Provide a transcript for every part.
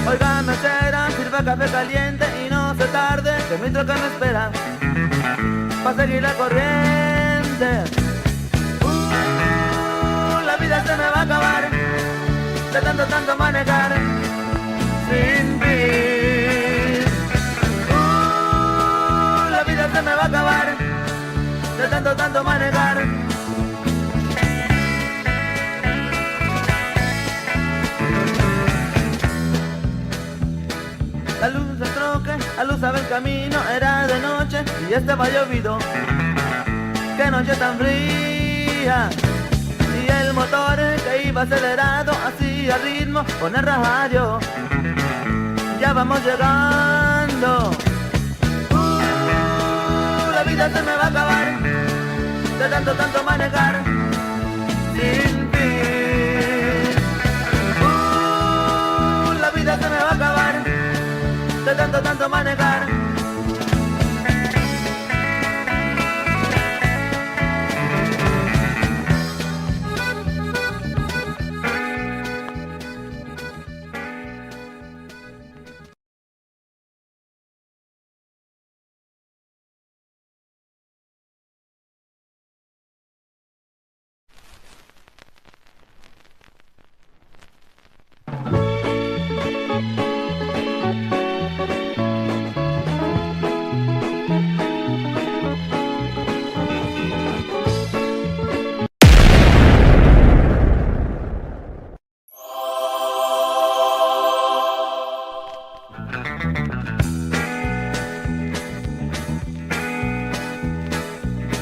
Oiga, mesera, sirva café caliente y no se tarde, que mi troca me espera pa' seguir la corriente. La vida se me va a acabar de tanto manejar sin fin. La vida se me va a acabar de tanto manejar. La luz del troque aluzaba el camino, era de noche y estaba llovido. Qué noche tan fría. Y el motor que iba acelerado hacía ritmo con el radio. Ya vamos llegando. La vida se me va a acabar de tanto manejar sin fin. La vida se me va a acabar de tanto manejar.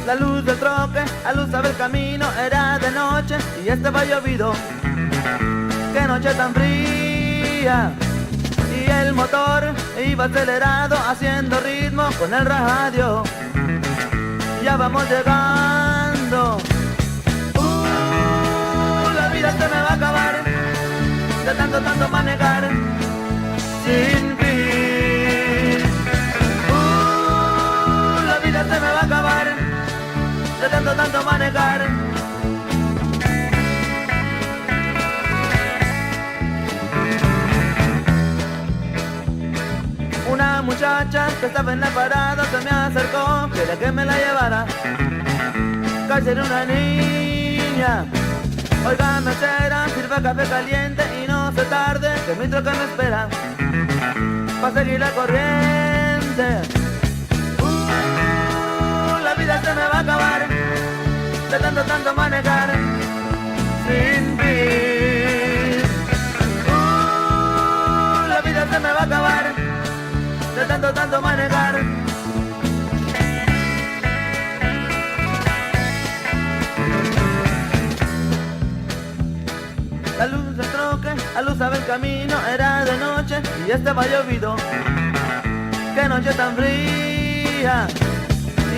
La luz del troque aluzaba el camino, era de noche y estaba llovido. Qué noche tan fría. Y el motor iba acelerado haciendo ritmo con el radio. Ya vamos llegando. La vida se me va a acabar de tanto manejar sin fin. La vida se me va a acabar de tanto manejar. Una muchacha que estaba en la parada se me acercó, quería que me la llevara. Casi era una niña. Oiga, mesera, sirva café caliente y no se tarde, que mi troca me espera pa' seguir la corriente. La vida se me va a acabar de tanto manejar sin fin. La vida se me va a acabar de tanto manejar. La luz del troque aluzaba el camino, era de noche y estaba llovido. Qué noche tan fría.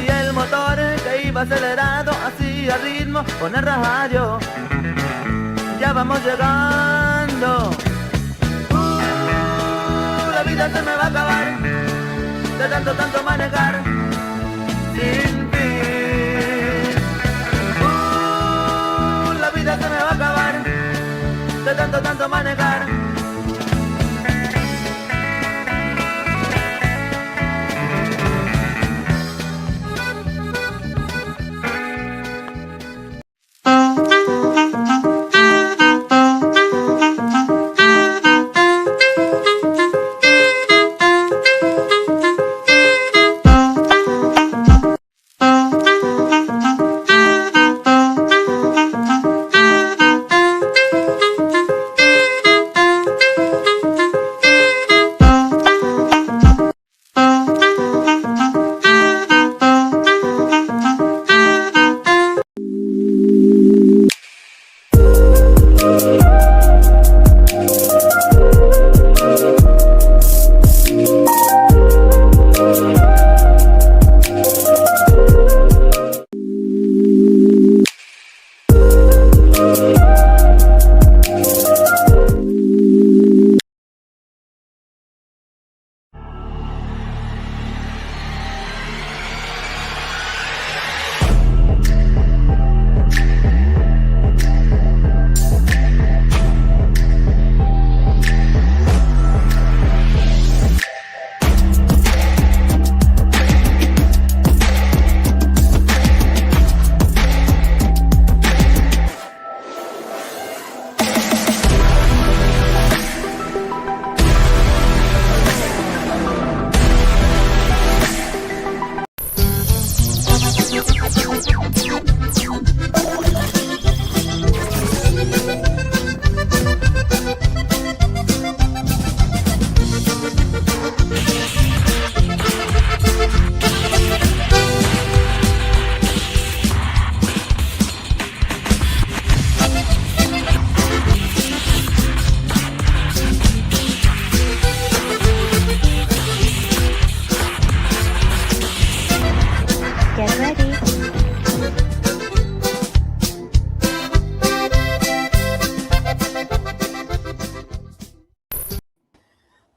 Y el motor que iba acelerado hacía ritmo con el radio. Ya vamos llegando. La vida se me va a acabar de tanto manejar sin fin. La vida se me va a acabar de tanto manejar.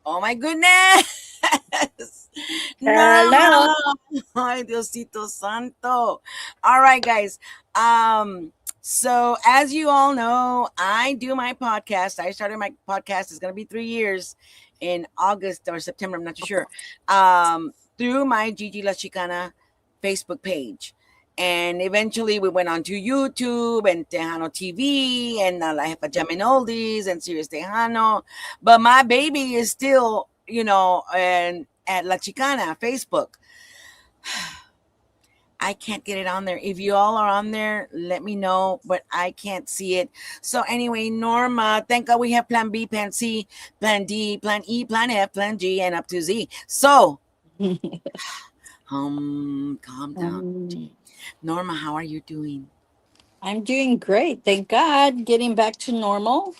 Oh my goodness. Hello. Norma. Ay, Diosito Santo. All right, guys. Um, so as you all know, I do my podcast. I started my podcast. It's gonna be 3 years in August or September, I'm not too sure. Through my Gigi La Chicana Facebook page. And eventually we went on to YouTube and Tejano TV and La Jefa Jamin Oldies and Serious Tejano. But my baby is still, and at La Chicana Facebook. I can't get it on there. If you all are on there, let me know, but I can't see it. So anyway, Norma, thank God we have Plan B, Plan C, Plan D, Plan E, Plan F, Plan G, and up to Z. So, calm down. Um, Norma, how are you doing? I'm doing great. Thank God. Getting back to normal.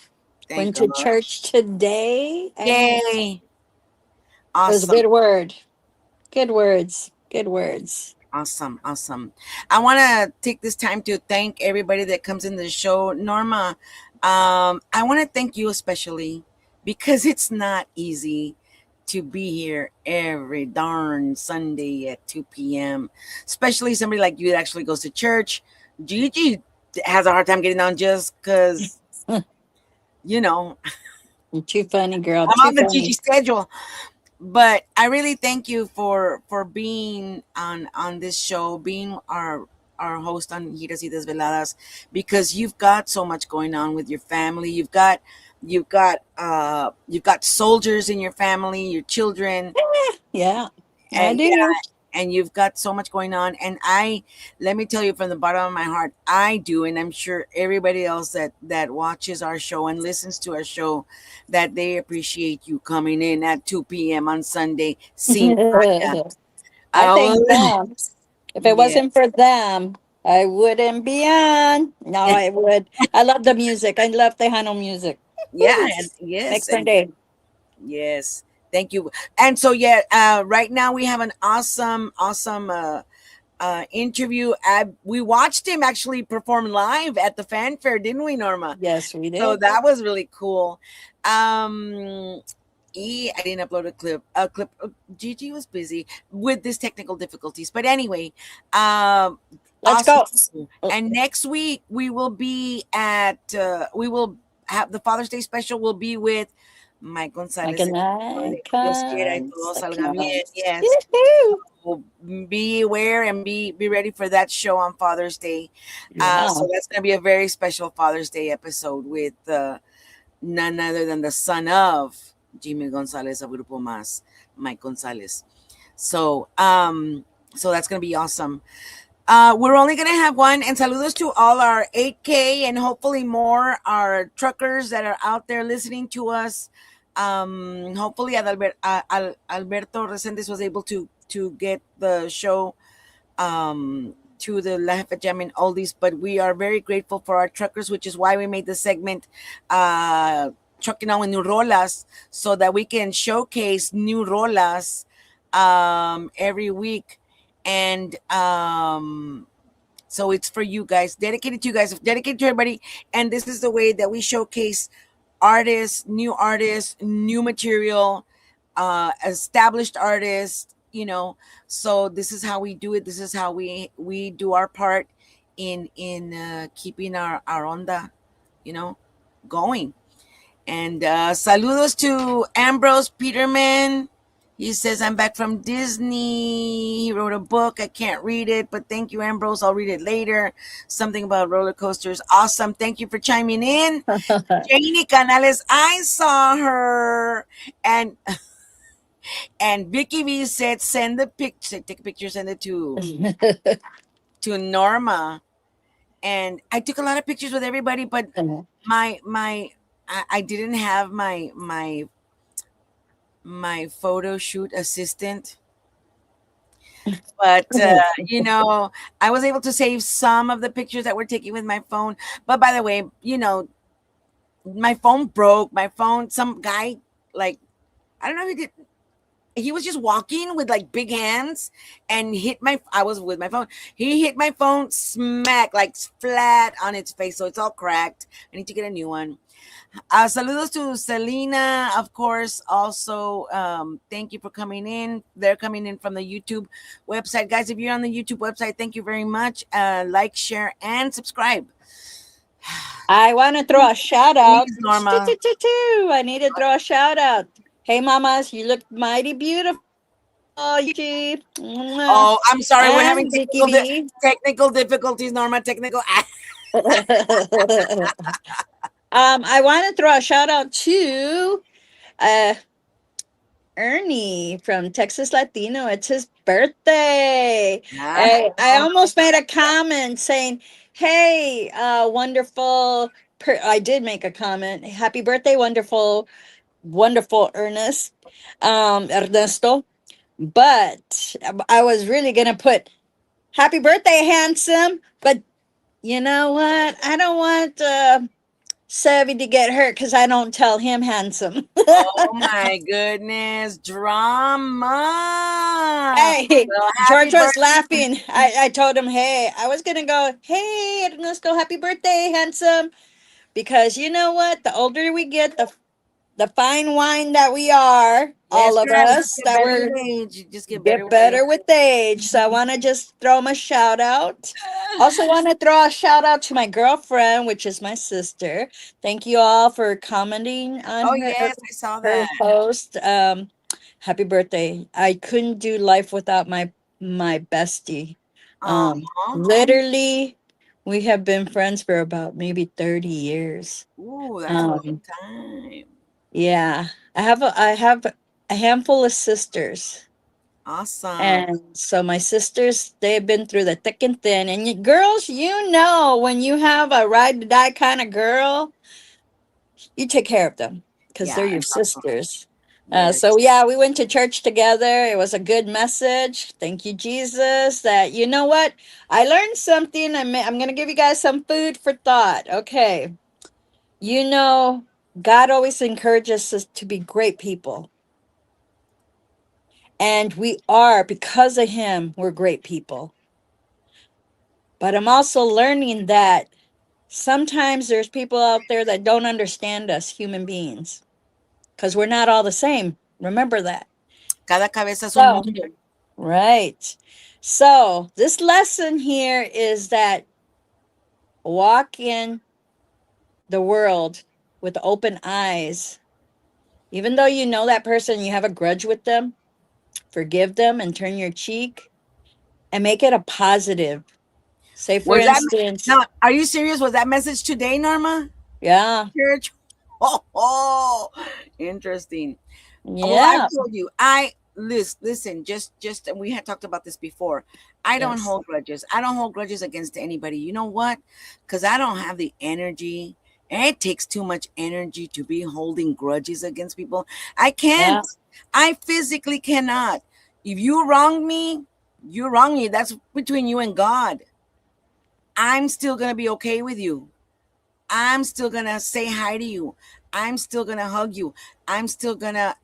Thank Went to God. church today and it Yay. was a Awesome. good word. Good words. Good words. Awesome, awesome. I want to take this time to thank everybody that comes in the show. Norma, I want to thank you especially because it's not easy to be here every darn Sunday at 2 p.m., especially somebody like you that actually goes to church. Gigi has a hard time getting on just because, you know, You're too funny, girl. I'm Too on the Gigi funny. schedule. But I really thank you for being on this show, being our host on Giras y Desveladas, because you've got so much going on with your family. You've got soldiers in your family, your children, Yeah, I and yeah, do. and you've got so much going on. And let me tell you from the bottom of my heart, I do, and I'm sure everybody else that watches our show and listens to our show, that they appreciate you coming in at 2 p.m. on Sunday. Sin falla. I I thank will, them. If it yeah, wasn't for them, I wouldn't be on. No, I would. I love the music. I love Tejano music. yeah, Woo-hoo. and yes, Makes my and day. yes, thank you. And so yeah, right now we have an awesome interview. We watched him actually perform live at the fanfare, didn't we, Norma? Yes, we So did. that was really cool. Um, I didn't upload a clip. Gigi was busy with these technical difficulties, but anyway, um, Let's awesome. go. And next week we will be at. We will have the Father's Day special. Will be with Mike Like Gonzalez. a night Dios quiera y todo comes, salga bien. Yes. Yoo-hoo. So be aware and be ready for that show on Father's Day. Yeah. So that's going to be a very special Father's Day episode with none other than the son of Jimmy Gonzalez of Grupo Mas, Mike Gonzalez. So so that's going to be awesome. We're only going to have one, and saludos to all our 8K and hopefully more our truckers that are out there listening to us. Hopefully Alberto Resendes was able to get the show to the Laugh at Jam and Oldies, but we are very grateful for our truckers, which is why we made the segment Trucking On with New Rolas, so that we can showcase new rolas every week. And so it's for you guys, dedicated to you guys, dedicated to everybody. And this is the way that we showcase artists, new material, established artists, so this is how we do it. This is how we do our part in keeping our onda, you know, going. And saludos to Ambrose Peterman. He says, I'm back from Disney. He wrote a book. I can't read it, but thank you, Ambrose. I'll read it later. Something about roller coasters. Awesome. Thank you for chiming in. Janie Canales, I saw her. And Vicky V said, send the picture, take a picture, send it to Norma. And I took a lot of pictures with everybody, but my I didn't have my photo shoot assistant. But I was able to save some of the pictures that were taken with my phone. But by the way, my phone broke. My phone, some guy, like, I don't know who did. he was just walking with like big hands and hit my. I was with my phone. He hit my phone smack like flat on its face, so it's all cracked. I need to get a new one. Saludos to Selena, of course. Also, thank you for coming in. They're coming in from the YouTube website. Guys, if you're on the YouTube website, thank you very much. Like, share, and subscribe. I want to throw a shout out. Please, Norma. I need to throw a shout out. Hey, mamas, you look mighty beautiful. YouTube. Mwah. Oh, I'm sorry. We're having And Vicky B. technical difficulties, Norma. Technical. I want to throw a shout out to uh, Ernie from Texas Latino. It's his birthday. I almost made a comment saying, hey, wonderful. I did make a comment. Happy birthday, wonderful, wonderful Ernest, Ernesto. But I was really going to put happy birthday, handsome. But you know what? I don't want Savvy to get hurt because I don't tell him handsome. Oh my goodness, drama. Hey, Well, George was birthday. laughing. I told him, hey, I was going to go, hey, Ernesto, happy birthday, handsome. Because you know what? The older we get, the fine wine that we are, Yes, all of girl, us, get that better we're with age. You just get better get with age. better with age. So I want to just throw him a shout out. Also want to throw a shout out to my girlfriend, which is my sister. Thank you all for commenting on Oh yes, I saw her that. post. Happy birthday. I couldn't do life without my bestie. Oh, Literally, we have been friends for about maybe 30 years. ooh, that's a long Um, time. yeah. I have a handful of sisters. Awesome. And so my sisters, they've been through the thick and thin. And girls, you know, when you have a ride to die kind of girl, you take care of them because Yeah, they're your it's awesome. sisters. Yes. So yeah, we went to church together. It was a good message. Thank you, Jesus. That you know what, I learned something. I'm gonna give you guys some food for thought. Okay, you know, God always encourages us to be great people, and we are because of Him. We're great people. But I'm also learning that sometimes there's people out there that don't understand us human beings because we're not all the same. Remember that. Cada cabeza es un So, mundo. right. So, this lesson here is that walk in the world with open eyes. Even though you know that person, you have a grudge with them, forgive them and turn your cheek and make it a positive. Say, for Was that instance, now? Are you serious? Was that message today, Norma? yeah, Church. Oh, interesting. Well, I yeah, told you, listen. Just we had talked about this before. I don't yes, hold grudges. I don't hold grudges against anybody. You know what? Because I don't have the energy. And it takes too much energy to be holding grudges against people. I can't. yeah, I physically cannot. If you wrong me, you wrong me. That's between you and God. I'm still gonna be okay with you. I'm still gonna say hi to you. I'm still gonna hug you. I'm still gonna,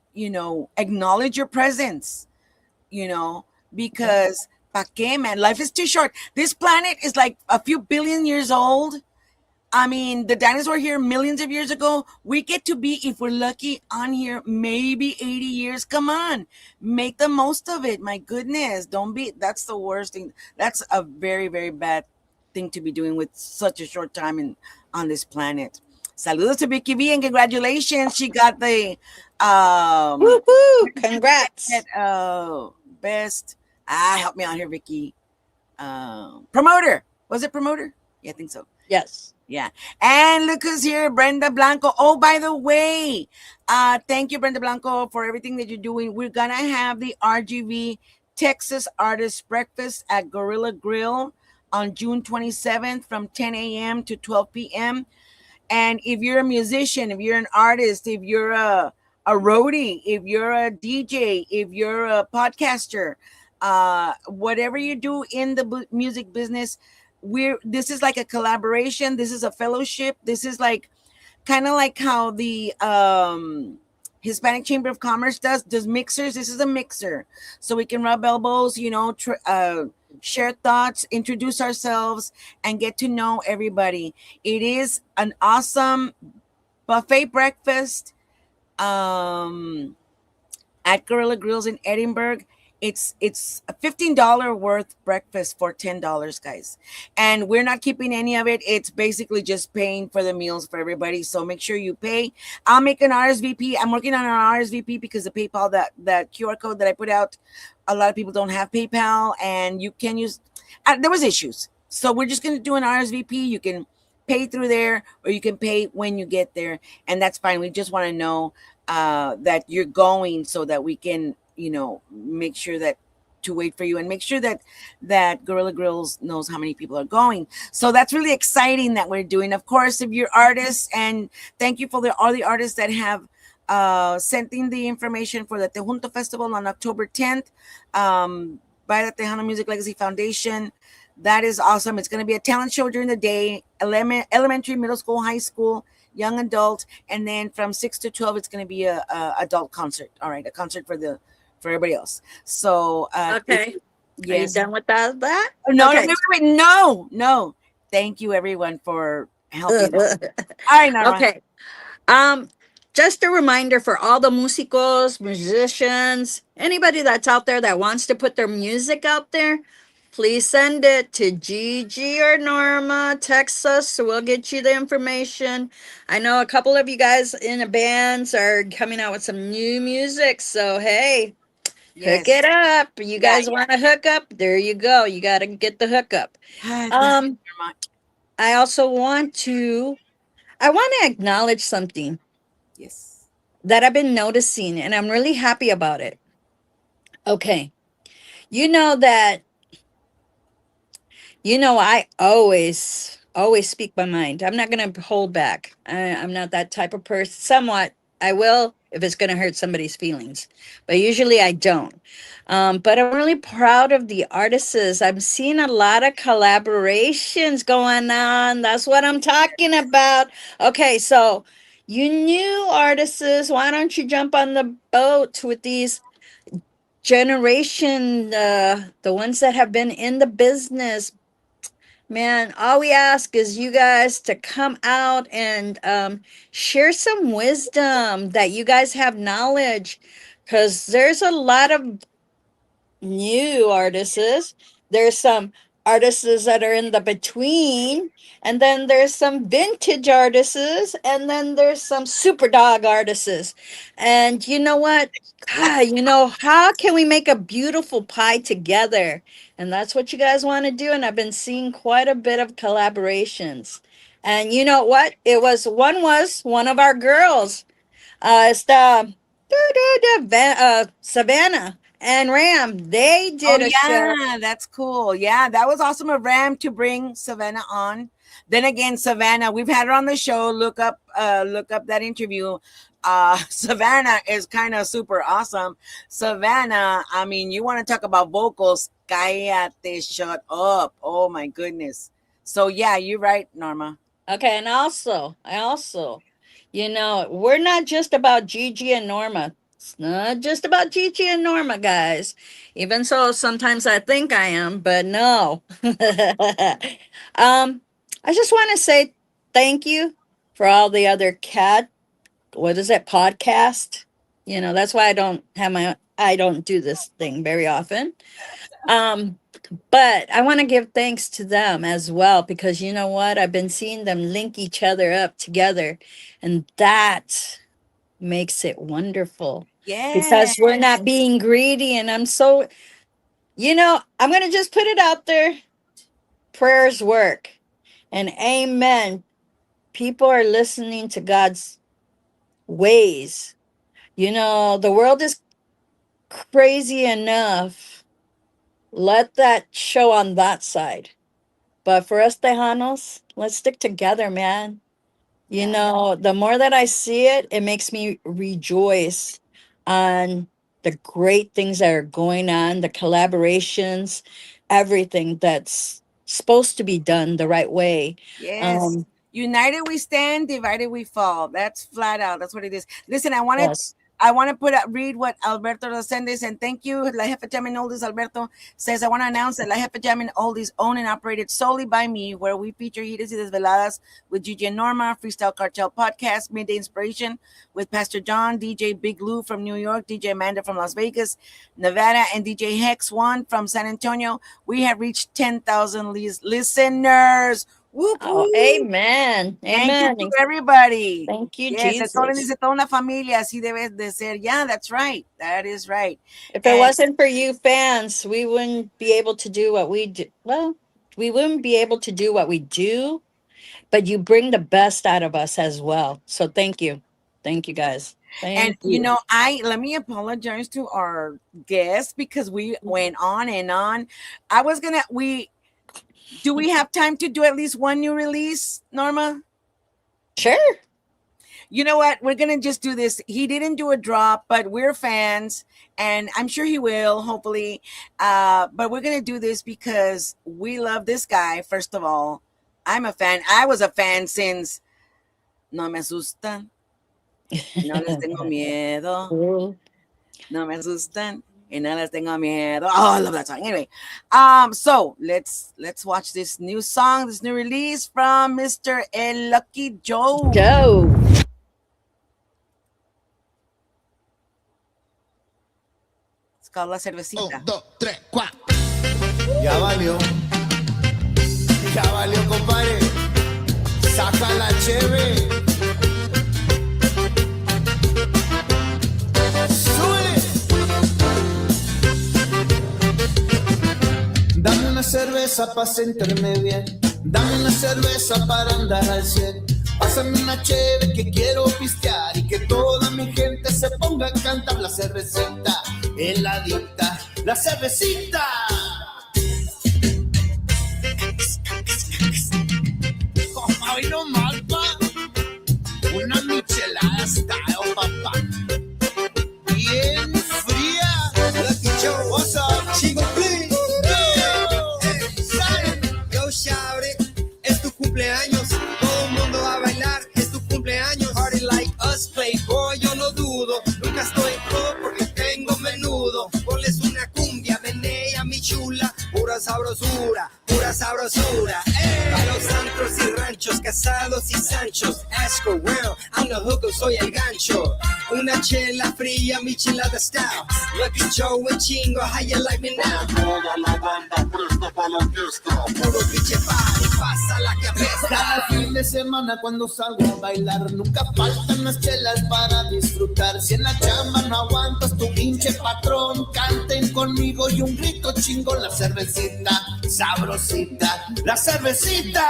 acknowledge your presence, yeah, because pa qué, man? Life is too short. This planet is like a few billion years old. I mean, the dinosaurs were here millions of years ago. We get to be, if we're lucky, on here maybe 80 years. Come on, make the most of it. My goodness, don't be. That's the worst thing. That's a very, very bad thing to be doing with such a short time on this planet. Saludos to Vicky V and congratulations. She got the woohoo! Congrats. best. Help me out here, Vicky. Promoter. Was it promoter? Yeah, I think so. Yes. Yeah. And look who's here, Brenda Blanco. Oh, by the way, thank you, Brenda Blanco, for everything that you're doing. We're going to have the RGV Texas Artist Breakfast at Gorilla Grill on June 27th from 10 a.m. to 12 p.m. And if you're a musician, if you're an artist, if you're a roadie, if you're a DJ, if you're a podcaster, whatever you do in the music business, this is like a collaboration. This is a fellowship. This is like kind of like how the Hispanic Chamber of Commerce does mixers. This is a mixer, so we can rub elbows, share thoughts, introduce ourselves, and get to know everybody. It is an awesome buffet breakfast. At Gorilla Grills in Edinburgh. It's a $15 worth breakfast for $10, guys. And we're not keeping any of it. It's basically just paying for the meals for everybody. So make sure you pay. I'll make an RSVP. I'm working on an RSVP because the PayPal, that QR code that I put out, a lot of people don't have PayPal, and you can use there was issues. So we're just gonna do an RSVP. You can pay through there, or you can pay when you get there, and that's fine. We just want to know that you're going, so that we can, make sure that to wait for you, and make sure that Gorilla Grills knows how many people are going. So that's really exciting that we're doing. Of course, if you're artists, and thank you for all the artists that have sent in the information for the Tejunto Festival on October 10th by the Tejano Music Legacy Foundation. That is awesome. It's going to be a talent show during the day, elementary, middle school, high school, young adult, and then from 6 to 12 it's going to be a adult concert. All right, a concert for everybody else. So Okay. Are you yes. done with that? No, Okay. wait, no. Thank you everyone for helping. All right, Norma. Okay. Just a reminder for all the musicos, musicians, anybody that's out there that wants to put their music out there, please send it to Gigi or Norma. Text us, so we'll get you the information. I know a couple of you guys in the bands are coming out with some new music, so hey, hook it up. You guys want to hook up? There you go. You got to get the hookup. I also I want to acknowledge something. Yes. That I've been noticing, and I'm really happy about it. Okay. You know that, I always speak my mind. I'm not going to hold back. I'm not that type of person. Somewhat, I will if it's going to hurt somebody's feelings, but usually I don't. But I'm really proud of the artists. I'm seeing a lot of collaborations going on. That's what I'm talking about. Okay, so you new artists, why don't you jump on the boat with these generation, the ones that have been in the business? Man, all we ask is you guys to come out and share some wisdom, that you guys have knowledge, because there's a lot of new artists. There's some artists that are in the between, and then there's some vintage artists, and then there's some super dog artists. And you know what? God, how can we make a beautiful pie together? And that's what you guys want to do. And I've been seeing quite a bit of collaborations. And you know what? Was one of our girls. It's the Savannah and Ram. They did a show. Yeah, that's cool. Yeah, that was awesome of Ram to bring Savannah on. Then again, Savannah, we've had her on the show. Look up that interview. Savannah is kind of super awesome. Savannah, I mean, you want to talk about vocals? Cállate, shut up. Oh my goodness. So yeah, you're right, Norma. Okay, and I also, we're not just about Gigi and Norma. It's not just about Gigi and Norma, guys. Even so, sometimes I think I am, but no. I just want to say thank you for all the other what is it, podcast? That's why I don't do this thing very often. But I want to give thanks to them as well, because you know what? I've been seeing them link each other up together, and that makes it wonderful. Yeah. Because we're not being greedy, and I'm going to just put it out there. Prayers work. And amen. People are listening to God's ways. The world is crazy enough. Let that show on that side. But for us Tejanos, let's stick together, man. The more that I see it, it makes me rejoice on the great things that are going on, the collaborations, everything that's supposed to be done the right way. Yes. United we stand, divided we fall. That's flat out. That's what it is. Listen, I want to Yes. I want to read what Alberto Resendes, and thank you. La Jefa Jamming Oldies Alberto says, I want to announce that La Jefa Jamming Oldies owned and operated solely by me, where we feature Giras y Desveladas with Gigi and Norma, Freestyle Cartel Podcast, Midday Inspiration with Pastor John, DJ Big Lou from New York, DJ Amanda from Las Vegas, Nevada, and DJ Hex One from San Antonio. We have reached 10,000 listeners. Whoop, Oh, whoop. amen. Thank you Amen. to everybody. Thank you, Yes, esto le Jesus. dice toda una familia, así debe de ser. Yeah, that's right. That is right. If it And wasn't for you fans, we wouldn't be able to do what we do. Well, we wouldn't be able to do what we do, but you bring the best out of us as well. So thank you. Thank you, guys. and Thank you you. know, let me apologize to our guests because we went on and on. I was gonna do we have time to do at least one new release, Norma? Sure. You know what? We're gonna just do this. He didn't do a drop, but we're fans, and I'm sure he will, hopefully. But we're gonna do this because we love this guy. First of all, I'm a fan. I was a fan since No me asustan, no les tengo miedo, Cool. no me asustan, y no les tengo miedo. Oh, I love that song. Anyway, so let's watch this new song, this new release from Mr. El Lucky Joe. Joe. It's called La Cervecita. 1, 2, 3, 4. Ya valió, compadre. Saca la cheve. Súbele. Dame una cerveza para sentirme bien. Dame una cerveza para andar al 100. Pásame una cheve que quiero pistear y que toda mi gente se ponga a cantar la cervecita, heladita, la cervecita. Hoy no más, pa. Una michelada style, papá. Bien fría. Lucky Joe, what's up? Chico, please. Yo shout it, es tu cumpleaños, todo el mundo va a bailar, es tu cumpleaños. Party like us, playboy, yo no dudo, nunca estoy pro porque tengo menudo. Ponles una cumbia, menea mi chula, pura sabrosura, pura sabrosura. A los antros y ranchos, casados y sanchos, ask around, I'm the hooker, soy el gancho. Una chela fría, mi chilada style, Lucky Joe en chingo, how you like me now? Toda la banda presta para la fiesta. Puro pinche party, pasa la que apesta. Cada fin de semana cuando salgo a bailar nunca faltan las chelas para disfrutar. Si en la chamba no aguantas tu pinche patrón, canten conmigo y un grito chingo, la cervecita, sabrosita, la cervecita.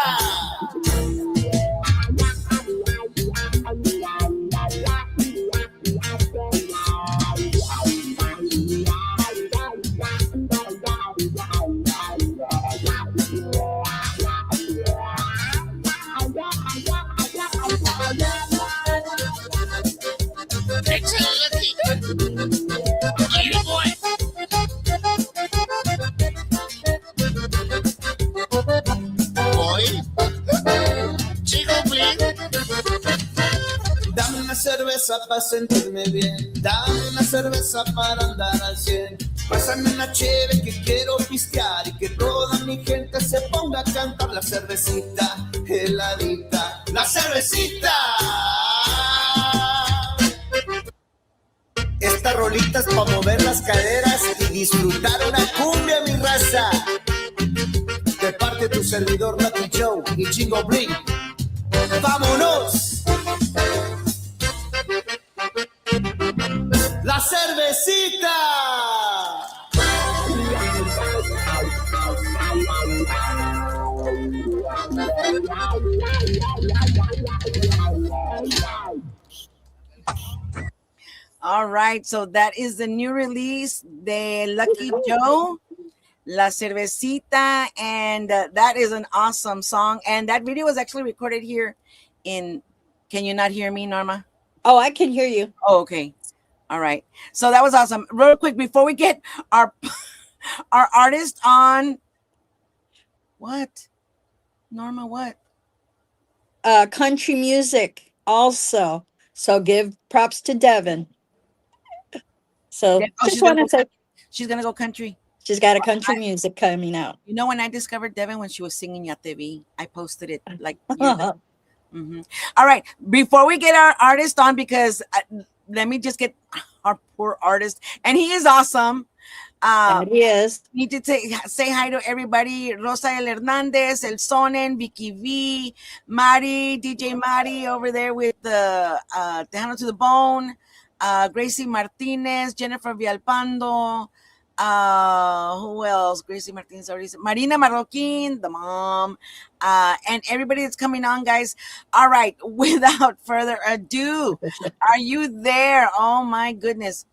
Dame una cerveza para sentirme bien. Dame una cerveza para andar al 100. Pásame una cheve que quiero pistear y que toda mi gente se ponga a cantar la cervecita, heladita, la cervecita. Esta rolita es para mover las caderas y disfrutar una cumbia, mi raza. De parte de tu servidor Lucky Joe y Chingo Bling. ¡Vámonos! ¡La cervecita! All right, so that is the new release de Lucky Joe, La Cervecita, and that is an awesome song. And that video was actually recorded here in, can you not hear me, Norma? Oh, I can hear you. Oh, okay. All right. So that was awesome. Real quick, before we get our artist on, what? Norma, what? Country music also. So give props to Devin. So just want to say she's gonna go country. she's got a country music coming out. You know, when I discovered Devin when she was singing Ya Te Vi, I posted it like years ago. All right, before we get our artist on, because let me just get our poor artist, and he is awesome. He is. Need to say hi to everybody. Rosael Hernandez, El Sonen, Vicky V, Mari, DJ Mari over there with the Tejano to the Bone, Gracie Martinez, Jennifer Villalpando, who else? Gracie Martinez already said, Marina Marroquin, the mom, and everybody that's coming on, guys. All right, without further ado, are you there? Oh my goodness.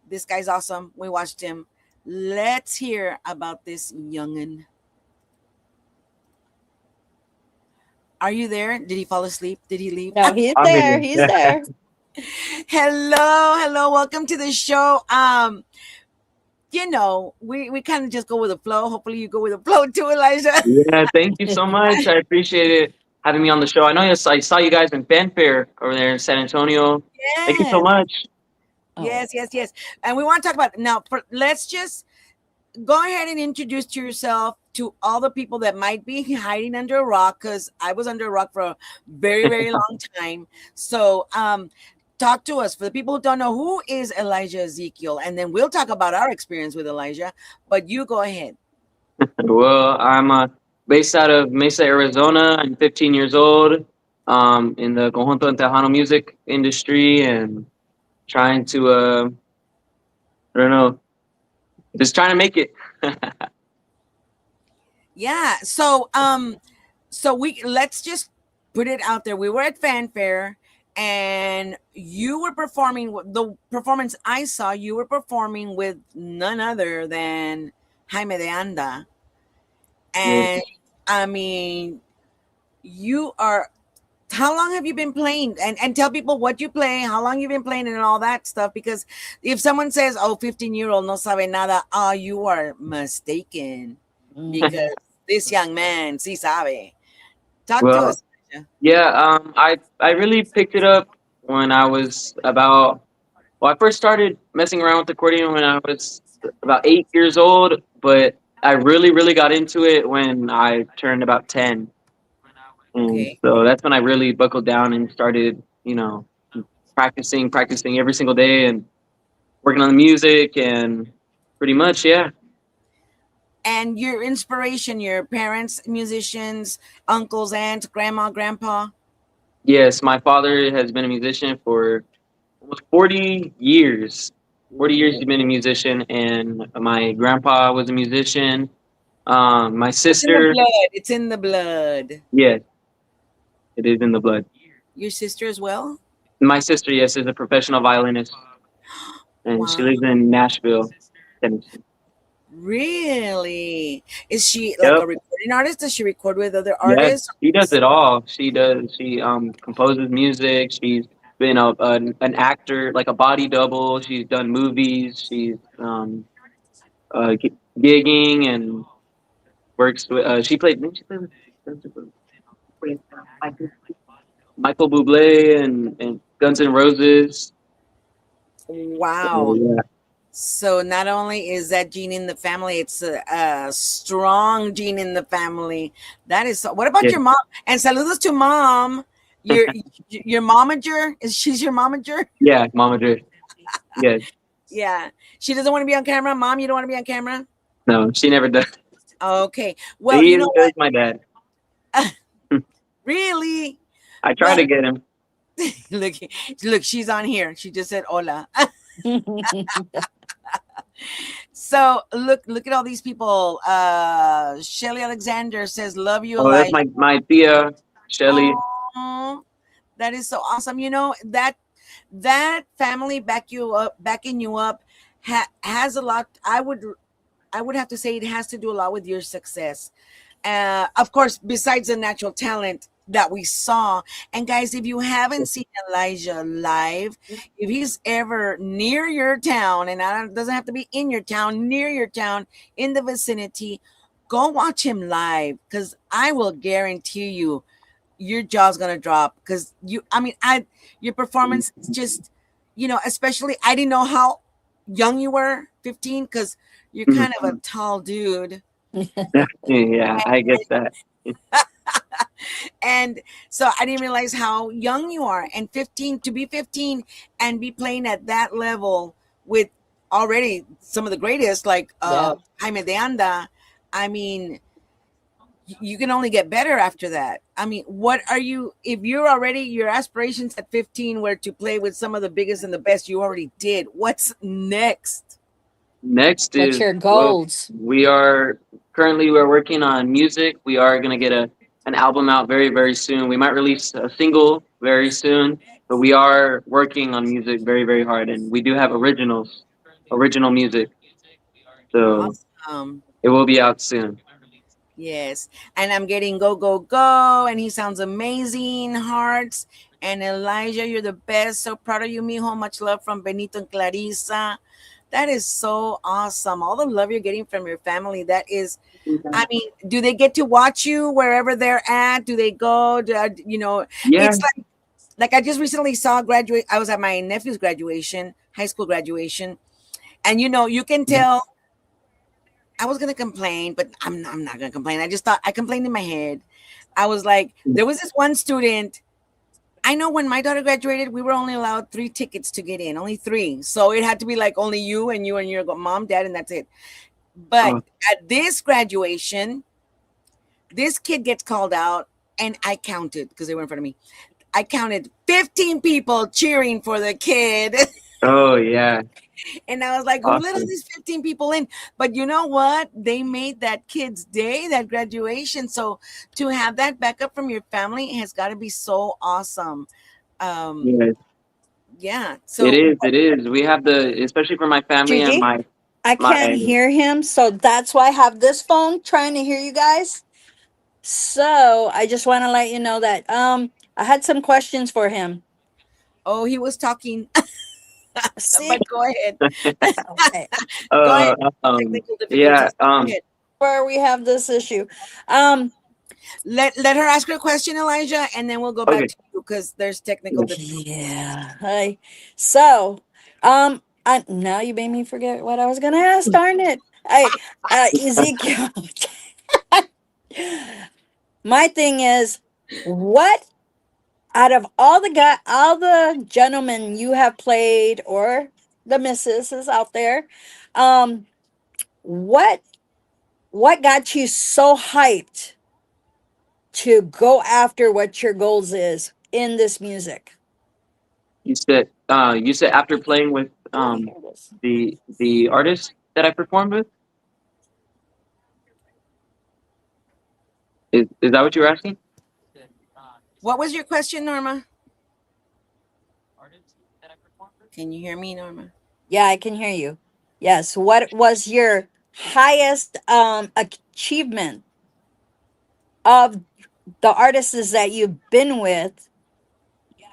This guy's awesome. We watched him. Let's hear about this youngin'. Are you there? Did he fall asleep? Did he leave? No, he's there. He's there. Hello. Welcome to the show. You know, we kind of just go with the flow. Hopefully you go with the flow too, Elijah. Yeah, thank you so much. I appreciate it having me on the show. I know I saw you guys in Fanfare over there in San Antonio. Yes. Thank you so much. Yes. And we want to talk about now. Let's just go ahead and introduce yourself to all the people that might be hiding under a rock, because I was under a rock for a very, very long time. So talk to us. For the people who don't know, who is Elijah Ezequiel? And then we'll talk about our experience with Elijah. But you go ahead. Well, I'm based out of Mesa, Arizona. I'm 15 years old, in the Conjunto and Tejano music industry, and trying to, I don't know, just trying to make it. Yeah. So let's just put it out there. We were at Fanfare, and you were performing. The performance I saw, you were performing with none other than Jaime de Anda. And I mean, you are. How long have you been playing? And tell people what you play, how long you've been playing, and all that stuff. Because if someone says, "Oh, 15-year-old no sabe nada," you are mistaken. Because this young man sí sabe. Talk to us. Yeah, I really picked it up when I was about. Well, I first started messing around with accordion when I was about 8 years old, but I really got into it when I turned about 10. And so that's when I really buckled down and started, practicing every single day and working on the music, and pretty much, yeah. And your inspiration, your parents, musicians, uncles, aunts, grandma, grandpa? Yes, my father has been a musician for almost 40 years. 40 years he's been a musician, and my grandpa was a musician. My sister. It's in the blood. Yes, it is in the blood. Your sister as well? My sister, yes, is a professional violinist, and she lives in Nashville, Tennessee. Really? Is she like a recording artist? Does she record with other artists? Yes, she does it all. She composes music. She's been an actor, like a body double. She's done movies. She's gigging and works with. She played with Michael Bublé and Guns N' Roses. Wow. Yeah. So not only is that gene in the family, it's a strong gene in the family. That is so. What about your mom? And saludos to mom. Your momager? She's your momager? Yeah, momager. Yes. Yeah. She doesn't want to be on camera. Mom, you don't want to be on camera? No, she never does. Okay. Well, you know what? My dad. Really? I try to get him. Look, she's on here. She just said hola. So look at all these people. Shelly Alexander says, "Love you." Oh, that's my tia, Shelly. That is so awesome. You know that family backing you up has a lot. I would have to say it has to do a lot with your success. Of course, besides the natural talent that we saw. And guys, if you haven't seen Elijah live, if he's ever near your town, and it doesn't have to be in your town, near your town, in the vicinity, go watch him live, because I will guarantee you your jaw's gonna drop. Because your performance is just, especially, I didn't know how young you were, 15, because you're Mhm. kind of a tall dude. Yeah, I get that. And so I didn't realize how young you are. And 15, to be 15 and be playing at that level with already some of the greatest, like Yeah. Jaime de Anda. I mean, you can only get better after that. I mean, what are you, if you're already, your aspirations at 15 were to play with some of the biggest and the best, you already did. What's next? Next What's is, your well, goals? we're working on music. We are gonna get an album out very, very soon. We might release a single very soon, but we are working on music very, very hard, and we do have original music. So Awesome. it will be out soon. Yes. And I'm getting go, go, go. And he sounds amazing. Hearts. And Elijah, you're the best. So proud of you, mijo. Much love from Benito and Clarissa. That is so awesome. All the love you're getting from your family. That is, I mean, do they get to watch you wherever they're at? Do they go? Yeah. It's like I just recently saw graduate. I was at my nephew's graduation, high school graduation. And you can tell. I was gonna complain, but I'm not gonna complain. I just thought I complained in my head. I was like, there was this one student. I know when my daughter graduated, we were only allowed 3 tickets to get in, only 3. So it had to be like only you and your mom, dad, and that's it. But Oh, at this graduation, this kid gets called out, and I counted because they were in front of me. I counted 15 people cheering for the kid. oh yeah. And I was like, who let all Awesome. these 15 people in? But you know what? They made that kid's day, that graduation. So to have that backup from your family has got to be so awesome. Um, Yes, yeah. it So is. It is. We have especially for my family and Gigi, I can't my. hear him, so that's why I have this phone trying to hear you guys. So I just want to let you know that I had some questions for him. oh, he was talking, See, but go ahead. okay, Go ahead. Uh, Technical yeah. difficulties. Go ahead. where we have this issue. Um, Let her ask her question, Elijah, and then we'll go back Okay. to you because there's technical difficulties. yeah. Hi. So, now you made me forget what I was gonna ask. Darn it. Ezekiel. My thing is, what out of all the gentlemen you have played, or the misses out there, um, what what got you so hyped to go after what your goals is in this music? You said after playing with Oh, here it is. the artist that I performed with. Is that what you were asking? What was your question, Norma? Can you hear me, Norma? Yeah, I can hear you. Yes. What was your highest achievement of the artists that you've been with?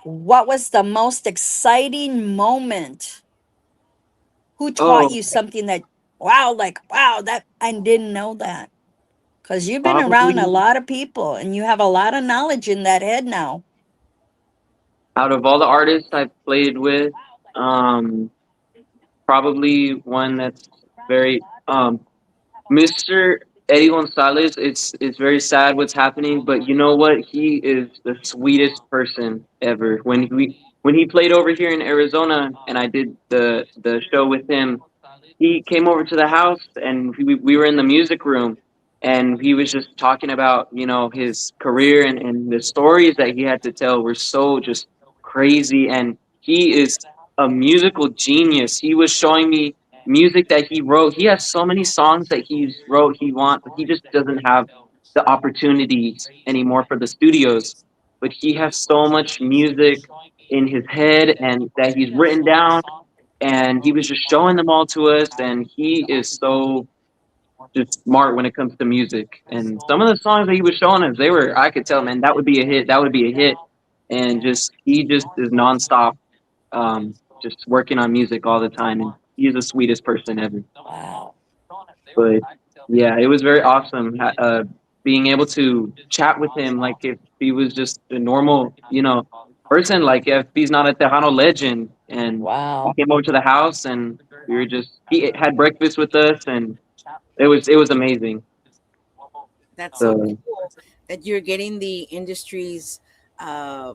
What was the most exciting moment? Who taught Oh, you something that, wow, like, wow, that I didn't know that? Because you've been around a probably lot of people and you have a lot of knowledge in that head now. out of all the artists I've played with, um, probably one that's very Mr. Eddie Gonzalez. It's very sad what's happening, but you know what? He is the sweetest person ever. When he played over here in Arizona, and I did the show with him, he came over to the house, and we were in the music room, and he was just talking about his career, and the stories that he had to tell were so just crazy. And he is a musical genius. He was showing me music that he wrote. He has so many songs that he's wrote he wants, but he just doesn't have the opportunities anymore for the studios. But he has so much music in his head and that he's written down, and he was just showing them all to us. And he is so just smart when it comes to music. And some of the songs that he was showing us, I could tell, man, that would be a hit. That would be a hit. And he just is nonstop, just working on music all the time. And he's the sweetest person ever. Wow. But yeah, it was very awesome being able to chat with him. Like if he was just a normal, person, like if he's not a Tejano legend, and he Wow. came over to the house, and We were just he had breakfast with us, and it was amazing. That's so So cool that you're getting the industry's uh,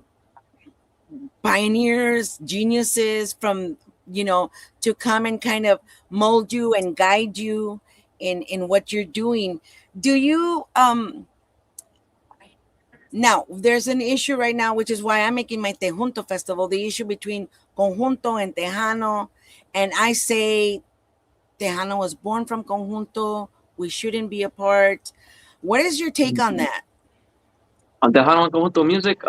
pioneers, geniuses from, to come and kind of mold you and guide you in what you're doing. Do you now there's an issue right now, which is why I'm making my Tejunto festival, the issue between Conjunto and Tejano. And I say Tejano was born from Conjunto. We shouldn't be apart. What is your take on that? on Tejano Conjunto music,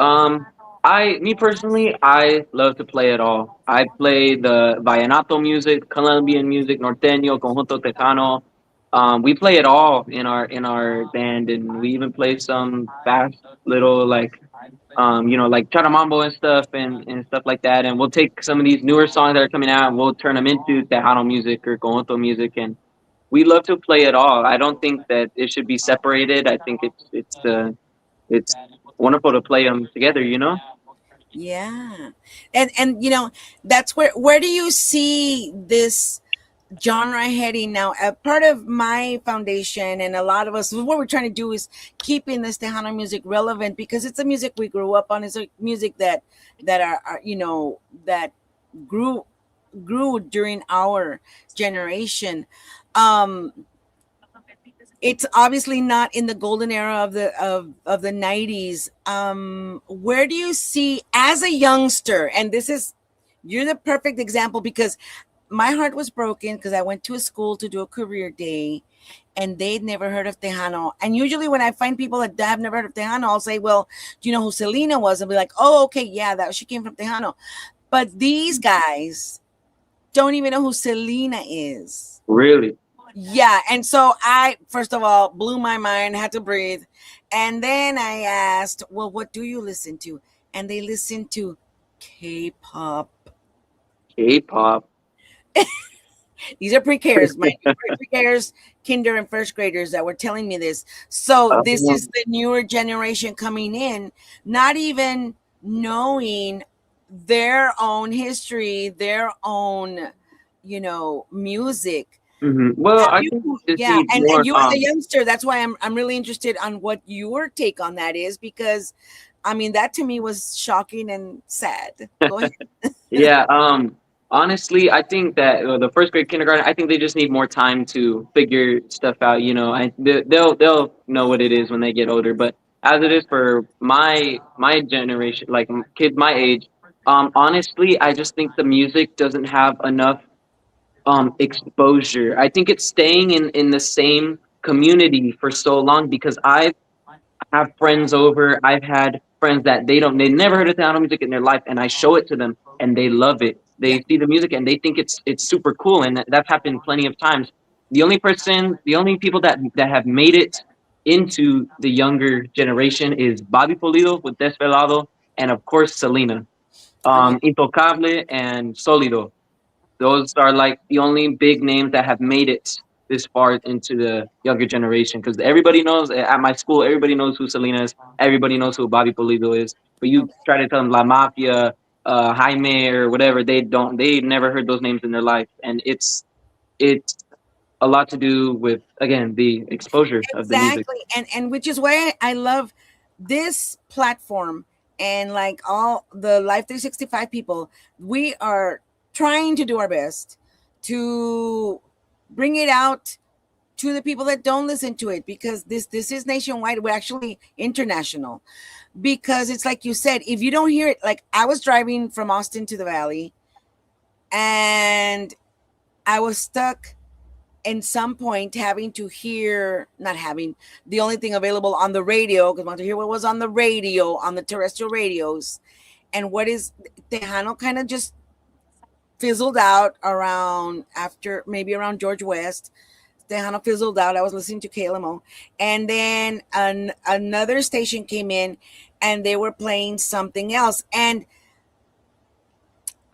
me personally, I love to play it all. I play the vallenato music, Colombian music, norteño, conjunto tejano. We play it all in our band, and we even play some fast little like like charamambo and stuff and stuff like that. And we'll take some of these newer songs that are coming out and we'll turn them into tejano music or conjunto music, and we love to play it all. I don't think that it should be separated. I think it's wonderful to play them together. Yeah. And that's where do you see this genre heading now? A part of my foundation and a lot of us, what we're trying to do is keeping this Tejano music relevant, because it's a music we grew up on. It's a music that are that grew during our generation. um it's obviously not in the golden era of the 90s. Where do you see, as a youngster, and you're the perfect example, because my heart was broken because I went to a school to do a career day and they'd never heard of Tejano. And usually when I find people that have never heard of Tejano, I'll say, well, do you know who Selena was? And be like, oh, okay, yeah, that she came from Tejano. But these guys don't even know who Selena is. Really? Yeah. And so I, first of all, blew my mind, had to breathe. And then I asked, well, what do you listen to? And they listen to K-pop. K-pop. These are pre-Kers, my pre-Kers, kinder and first graders that were telling me this. So this is the newer generation coming in, not even knowing their own history, their own, music. Well, I think Yeah, and you as a youngster, that's why I'm really interested on what your take on that is, because I mean that to me was shocking and sad. Go ahead. Yeah. Honestly, I think that the first grade kindergarten, I think they just need more time to figure stuff out. They'll know what it is when they get older. But as it is for my generation, like kids my age, honestly, I just think the music doesn't have enough exposure. I think it's staying in the same community for so long because I have friends over. I've had friends that they never heard of piano music in their life, and I show it to them, and they love it. They see the music and they think it's super cool, and that's happened plenty of times. The only people that have made it into the younger generation is Bobby Polido with Desvelado, and of course Selena, Intocable and Solido. Those are like the only big names that have made it this far into the younger generation, because everybody knows at my school, everybody knows who Selena is, everybody knows who Bobby Polido is. But you try to tell them La Mafia, Jaime, or whatever, they never heard those names in their life, and it's a lot to do with, again, the exposure of the music. Exactly. And which is why I love this platform, and like all the Life 365 people, we are trying to do our best to bring it out to the people that don't listen to it, because this is nationwide. We're actually international, because it's like you said, if you don't hear it, like I was driving from Austin to the Valley and I was stuck in some point having to hear, not having the only thing available on the radio, because I want to hear what was on the radio, on the terrestrial radios. And what is Tejano kind of just fizzled out around, after maybe around George West. Tejano fizzled out. I was listening to KLMO, and then another station came in and they were playing something else. And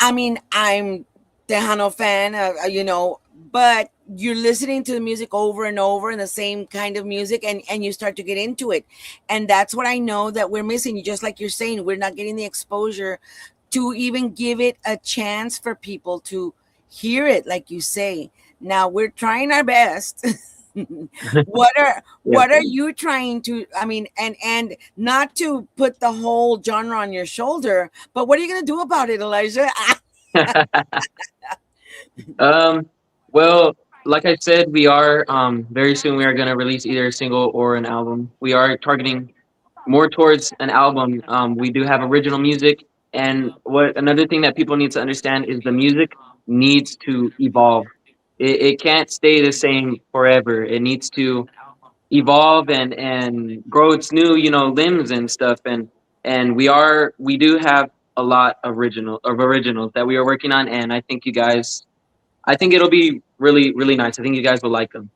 I mean, I'm Tejano fan, but you're listening to the music over and over, and the same kind of music, and you start to get into it. And that's what I know that we're missing. Just like you're saying, we're not getting the exposure to even give it a chance for people to hear it, like you say. Now we're trying our best. What are you trying to, I mean, and not to put the whole genre on your shoulder, but what are you going to do about it, Elijah? Yeah. Um, well, like I said, we are very soon we are gonna release either a single or an album. We are targeting more towards an album. We do have original music, and what another thing that people need to understand is the music needs to evolve. It can't stay the same forever. It needs to evolve and grow its new, limbs and stuff. And we do have a lot of originals that we are working on, and I think it'll be really, really nice. I think you guys will like them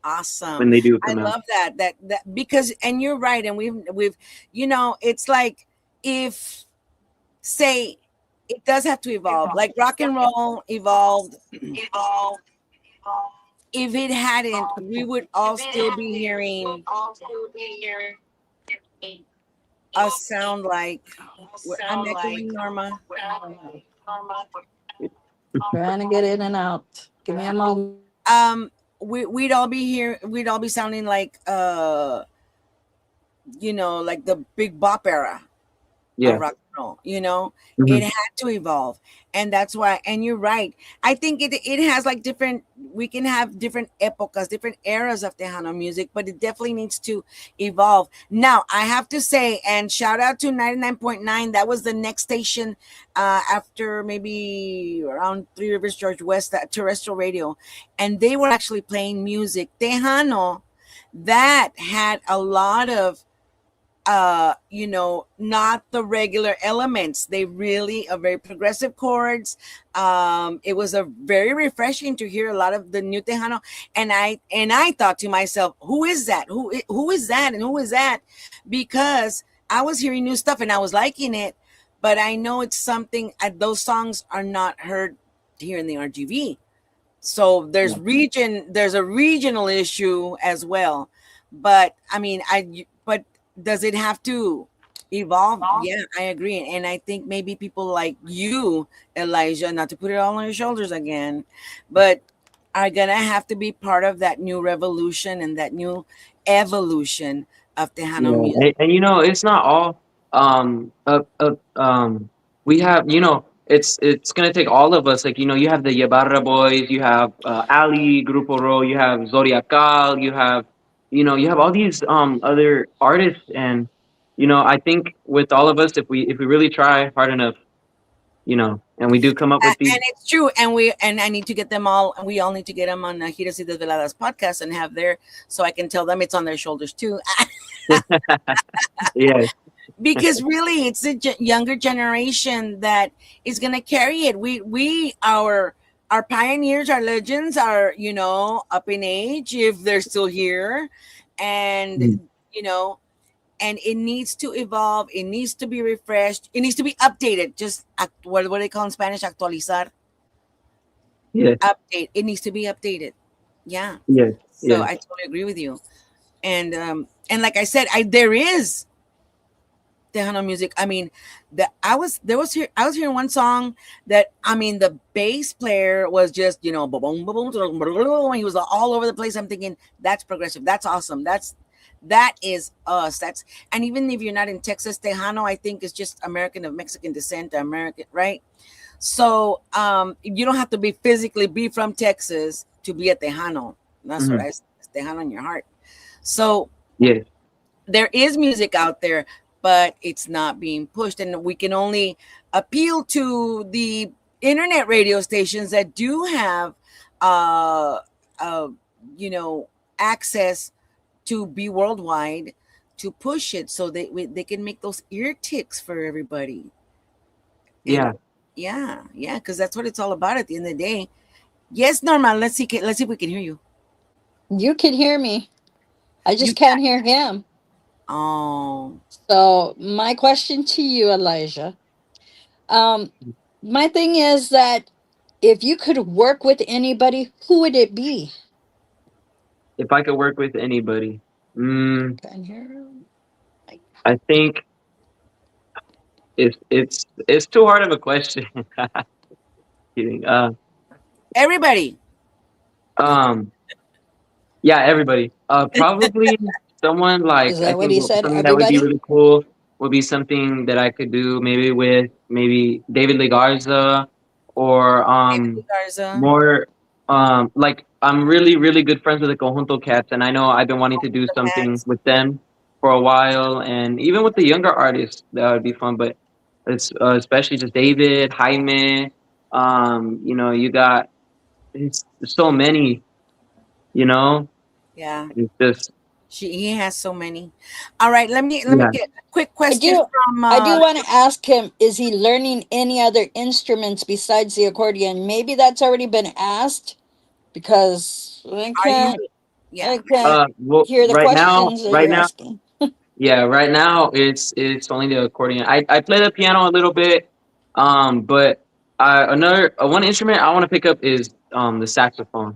Awesome. when they do I come out. love that because, and you're right, and we've it's like, if, say, it does have to evolve, like rock and roll evolved. If it hadn't, we would all still be hearing a sound like, I'm echoing, Norma. Trying to get in and out. Give me a moment. Um, we'd all be here. We'd all be sounding like, like the big bop era of Yeah. rock and roll. It Hmm. had to evolve, and that's why. And you're right. I think it has like different. We can have different épocas, different eras of Tejano music, but it definitely needs to evolve. Now, I have to say, and shout out to 99.9. That was the next station after maybe around Three Rivers, George West, terrestrial radio, and they were actually playing music Tejano that had a lot of not the regular elements. They really are very progressive chords. It was a very refreshing to hear a lot of the new Tejano. And I thought to myself, who is that? Who is that? And who is that? Because I was hearing new stuff and I was liking it, but I know it's something, those songs are not heard here in the RGV. So Yeah. there's a regional issue as well. But I mean, but does it have to evolve? Yeah, I agree. And I think maybe people like you, Elijah, not to put it all on your shoulders again, but are gonna have to be part of that new revolution and that new evolution of Tejano Yeah. music. And it's not all we have, it's gonna take all of us. Like, you have the Yabarra boys, you have Ali, Grupo Ro, you have Zodiacal, you have all these other artists. And I think with all of us, if we really try hard enough, and we do come up with these. And it's true. And I need to get them all. We all need to get them on Giras y Desveladas podcast and have their, so I can tell them it's on their shoulders too. Yeah. Because really, it's the younger generation that is going to carry it. Our pioneers, our legends are, up in age if they're still here, and Mm. you know and it needs to evolve, it needs to be refreshed, it needs to be updated. Just what they call in Spanish, actualizar. Yeah. Update, it needs to be updated. Yeah. Yes. So Yes. I totally agree with you. And like I said, there is Tejano music. I mean, I was hearing one song that, I mean, the bass player was just, boom, boom, boom, he was all over the place. I'm thinking, that's progressive, that's awesome, that is us. That's, and even if you're not in Texas, Tejano, I think, is just American of Mexican descent, American, right? So you don't have to physically be from Texas to be a Tejano. That's what Hmm. I, Tejano in your heart. So Yes. there is music out there, but it's not being pushed, and we can only appeal to the internet radio stations that do have uh uh access to be worldwide, to push it, so they can make those ear ticks for everybody. And Yeah. yeah, because that's what it's all about at the end of the day. Yes, Norma, let's see if we can hear you. You can hear me. I You just can't hear him. Oh, So my question to you, Elijah, um, my thing is that if you could work with anybody, who would it be? If I could work with anybody, Can't hear him. I think it's too hard of a question. Kidding. Everybody. Um, yeah, everybody. Probably someone Is like I that what think he said? something that would be Everybody? really cool would be something that I could do maybe with maybe David Legarza or David Garza. more like I'm really good friends with the Conjunto Cats, and I know I've been wanting to do The something Cats. with them for a while, and even with the younger artists that would be fun. But it's especially just David, Jaime. You know, you got it's so many. You know, Yeah. it's just He has so many. All right, let me yeah. get a quick I question do from I do want to ask him, is he learning any other instruments besides the accordion? Maybe that's already been asked because are you yeah. I can't Well, hear the questions that right you're now, asking. yeah, right now it's only the accordion. I play the piano a little bit, but another one instrument I want to pick up is the saxophone.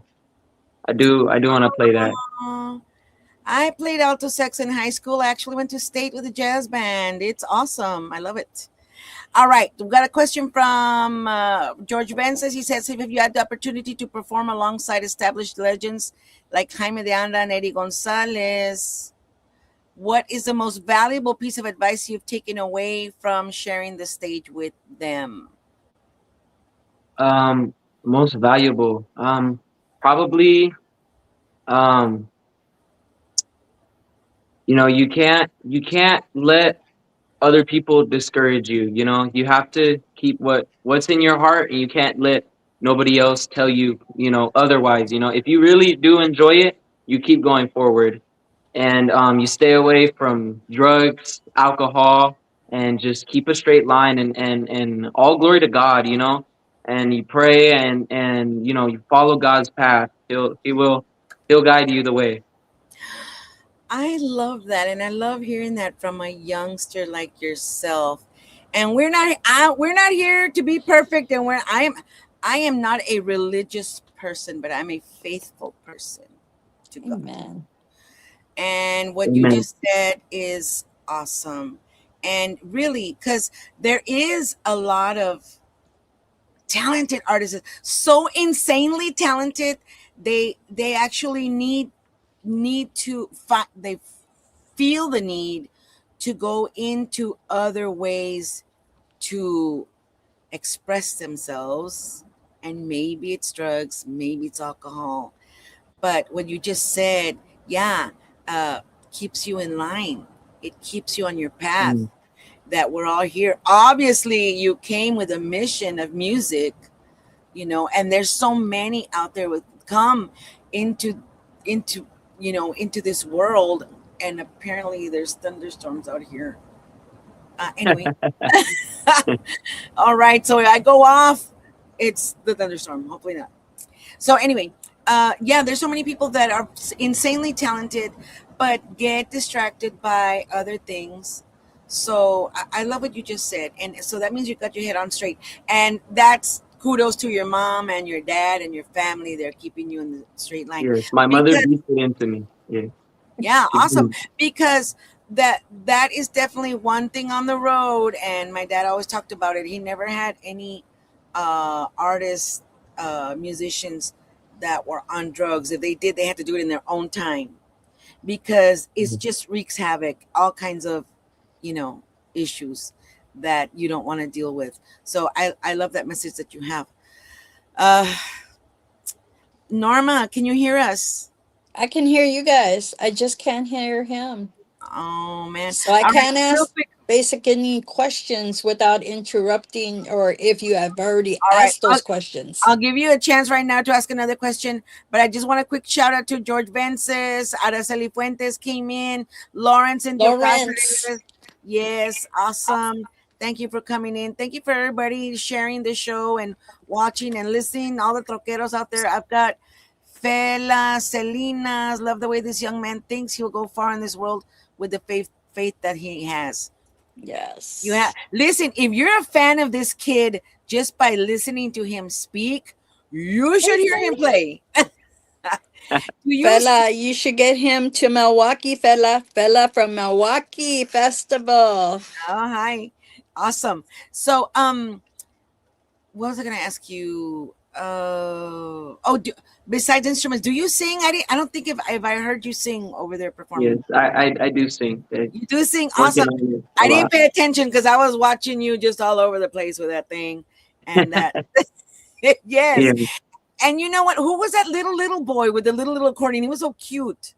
I do want to play that. Uh, I played alto sax in high school. I actually went to state with a jazz band. It's awesome. I love it. All right, we've got a question from George Vences. He says, if you had the opportunity to perform alongside established legends like Jaime de Anda and Eddie Gonzalez, what is the most valuable piece of advice you've taken away from sharing the stage with them? Um, Most valuable. Probably um, you can't let other people discourage you. You know, you have to keep what's in your heart, and you can't let nobody else tell you, otherwise. You know, if you really do enjoy it, you keep going forward, and you stay away from drugs, alcohol, and just keep a straight line, and all glory to God. You know, and you pray, and you follow God's path. He'll guide you the way. I love that, and I love hearing that from a youngster like yourself. And we're not here to be perfect, and I am not a religious person, but I'm a faithful person to God. Amen. And what you Amen. just said is awesome. And really, because there is a lot of talented artists, so insanely talented, they actually need to find they feel the need to go into other ways to express themselves, and maybe it's drugs, maybe it's alcohol, but what you just said, yeah, uh, keeps you in line. It keeps you on your path. Mm. That we're all here. Obviously, you came with a mission of music, and there's so many out there with come into into this world, and apparently there's thunderstorms out here. Anyway, all right. So I go off. It's the thunderstorm. Hopefully not. So anyway, yeah, there's so many people that are insanely talented, but get distracted by other things. So I love what you just said, and so that means you got your head on straight, and that's kudos to your mom and your dad and your family. They're keeping you in the straight line, Yes, my mother because beats it into me. Yeah, yeah, she awesome. do. Because that is definitely one thing on the road, and my dad always talked about it. He never had any artists, musicians that were on drugs. If they did, they had to do it in their own time because it just wreaks havoc, all kinds of, you know, issues that you don't want to deal with. So I love that message that you have. Uh, Norma, can you hear us? I can hear you guys. I just can't hear him. Oh man! So I All right, can't real ask quick. basic any questions without interrupting, or if you have already All right, asked those questions. I'll give you a chance right now to ask another question, but I just want a quick shout out to George Vences, Araceli Fuentes came in, Lawrence and Dio Lawrence. Cáceres. Yes, awesome. Thank you for coming in. Thank you for everybody sharing the show and watching and listening. All the troqueros out there. I've got Fela, Selinas. Love the way this young man thinks he'll go far in this world with the faith that he has. You have Yes. listen. If you're a fan of this kid, just by listening to him speak, you should hear him play. Do you? Fella, you should get him to Milwaukee, fella. Fella from Milwaukee Festival. Oh, hi, awesome. So, what was I going to ask you? Besides instruments, do you sing? I don't think if I heard you sing over there Yes, performing. I do sing. You do sing, Working awesome. on it a I didn't lot. pay attention because I was watching you just all over the place with that thing, and that. Yes, Yeah. and you know what? Who was that little boy with the little accordion? He was so cute.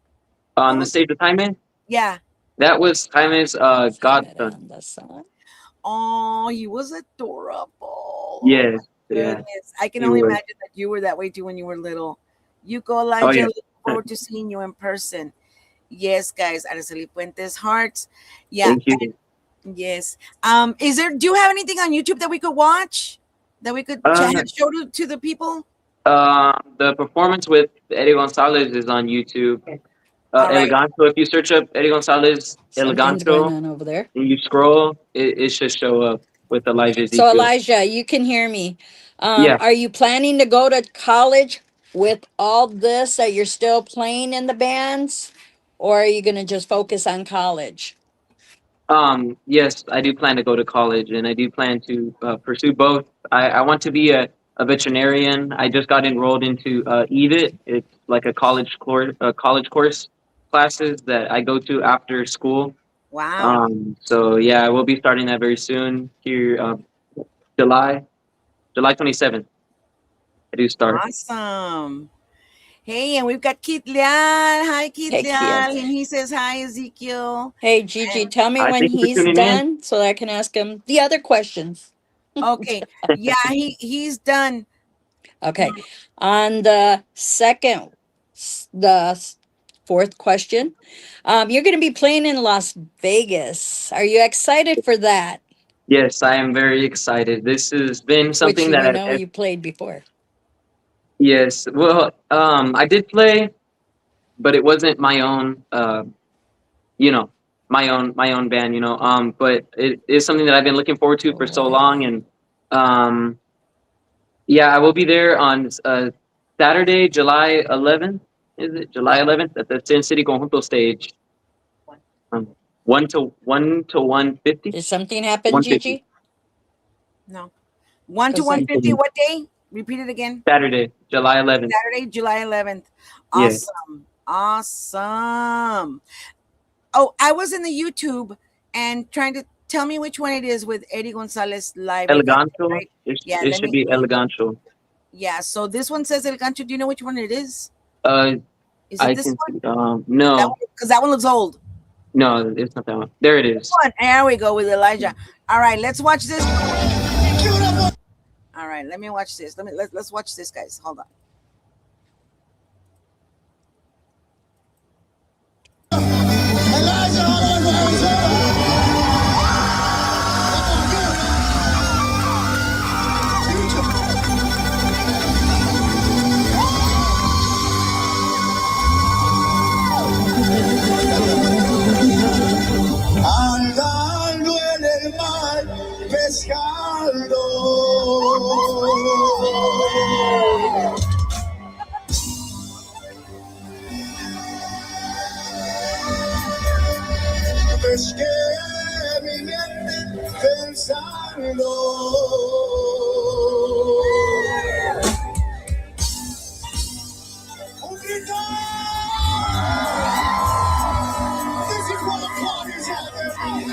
On What the was? stage with Jaime, Yeah. that was Jaime's godson. Esperando, son. Oh, he was adorable. Oh Yes, my yeah, goodness. I can he only was. imagine that you were that way too when you were little. You go, Oh Elijah. yeah. Look forward to seeing you in person. Yes, guys. Araceli Puentes Hearts. Yeah. Thank you. Yes. Is there? Do you have anything on YouTube that we could watch? That we could Uh, show to the people? the performance with Eddie Gonzalez is on YouTube. All El right. Gancho. If you search up Eddie Gonzalez El Something's going Gancho on over there. and you scroll, it should show up with Elijah So, Ezequiel. Elijah, you can hear me. Yeah. Are you planning to go to college with all this that you're still playing in the bands? Or are you going to just focus on college? Yes, I do plan to go to college, and I do plan to pursue both. I want to be a veterinarian. I just got enrolled into EVIT. It's like a college course classes that I go to after school. Wow. So yeah, I will be starting that very soon. Here, July 27th. I do start. Awesome. Hey, and we've got Keith Leal. Hi, Keith Hey, Leal. Keith. And he says, hi, Ezequiel. Hey, Gigi, tell me I when thank you for he's tuning in. done so that I can ask him the other questions. Okay. Yeah, he's done. Okay. On the fourth question, you're going to be playing in Las Vegas. Are you excited for that? Yes, I am very excited. This has been Which something we that know you played before. yes. Well, I did play, but it wasn't my own. You know, my own band. But it is something that I've been looking forward to for so long, and yeah, I will be there on Saturday, July 11th. Is it July 11th at the Sin City Conjunto stage? 1 to 150. Did something happen, 150. Gigi? No. 1 to 'Cause I- 150. What day? Repeat it again. Saturday, July 11th. Saturday, July 11th. Yeah. Awesome. Awesome. Oh, I was in the YouTube and trying to tell me which one it is with Eddie Gonzalez live. El event, Gancho. right? Yeah, It let should me- be El Gancho. Yeah, so this one says El Gancho. Do you know which one it is? Uh, Is I it this can. one? No, Because that one looks old. no, it's not that one. There it is. One. There we go with Elijah. All right, let's watch this. All right, let me watch this. Let's watch this, guys. Hold on. Andando en el mar, pescando. Pesqué mi mente pensando. Un grito. This is what the party's happening.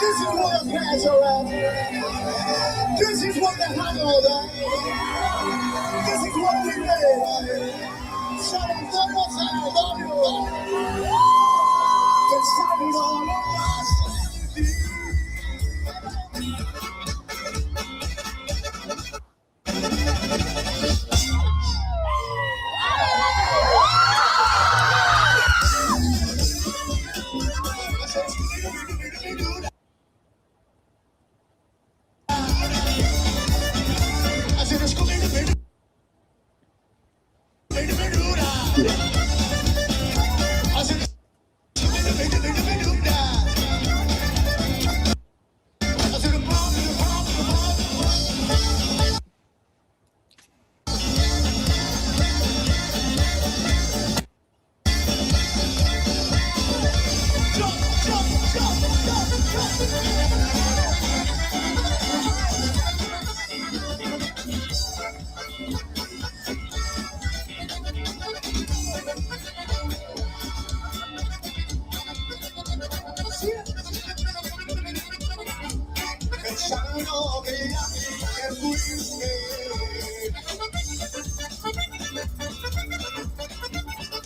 This is what the plans are at. This is what the hangover at. This is what we made. Estamos en el barrio. Pensando lo más en ti. novia que fuiste.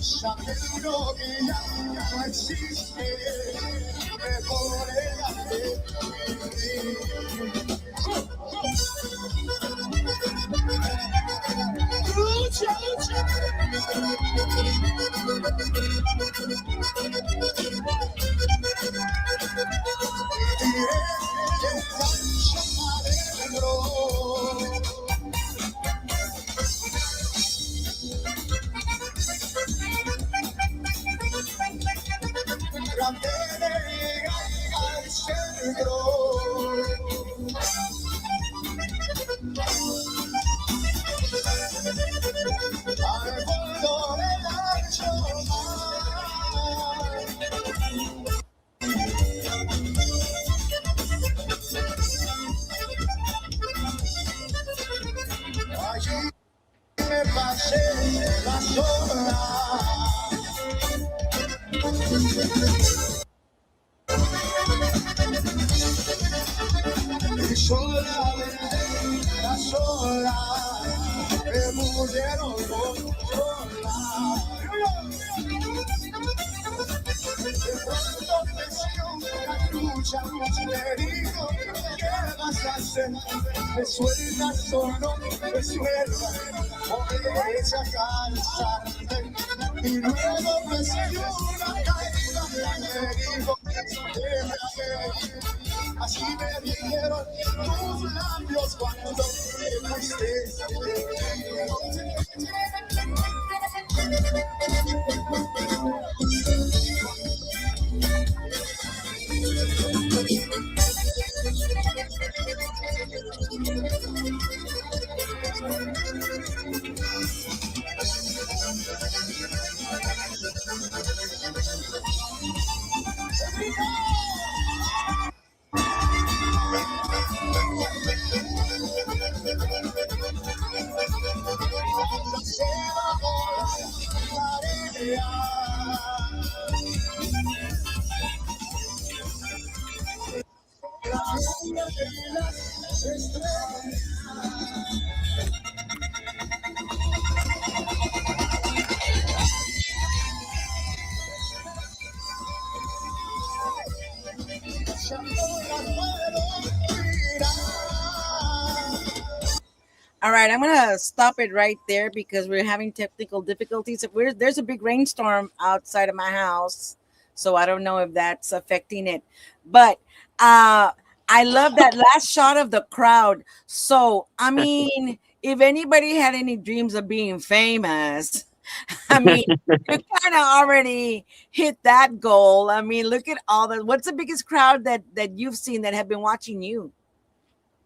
Seguro que ya no existe, mejor era lucha, lucha. Al centro. Al fondo del ancho mar. Allí me pasé las horas. Y sola, las olas me murieron controlar. De pronto creció una lucha, me dijo, ¿qué vas a hacer? Me sueltas solo, me sueltas, comienza a cansarte. Y luego me siguió una caída, me dijo, déjame ir. Así me dijeron tus labios cuando te fuiste. Se bajó la marea. La luna y las estrellas. All right, I'm gonna stop it right there because we're having technical difficulties. There's a big rainstorm outside of my house, so I don't know if that's affecting it. But I love that last shot of the crowd. So I mean, if anybody had any dreams of being famous, I mean, you kind of already hit that goal. I mean, look at all the. What's the biggest crowd that you've seen that have been watching you?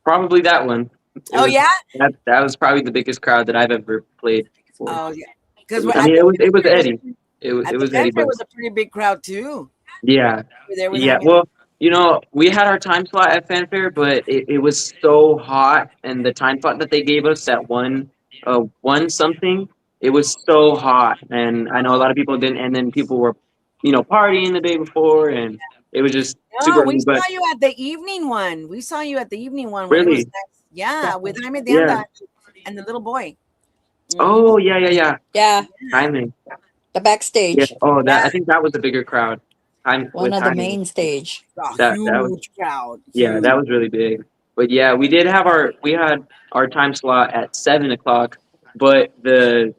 Probably that one. Oh yeah. That was probably the biggest crowd that I've ever played for. Oh yeah. Because I mean, it was Eddie. It was Eddie. There was a pretty big crowd too. Yeah. Yeah. Well, we had our time slot at Fanfare, but it was so hot, and the time slot that they gave us at one something, it was so hot, and I know a lot of people didn't, and then people were, partying the day before, and it was just super. No, we but saw you at the evening one. We saw you at the evening one. Really? When it was nice. Yeah, with Jaime Deanda and the little boy. Oh yeah. Yeah, Timing. the backstage. Yeah. Oh, I think that was a bigger crowd. One of the main stage. That Huge was, crowd. Yeah, Huge. that was really big. But yeah, we had our time slot at 7 o'clock, but the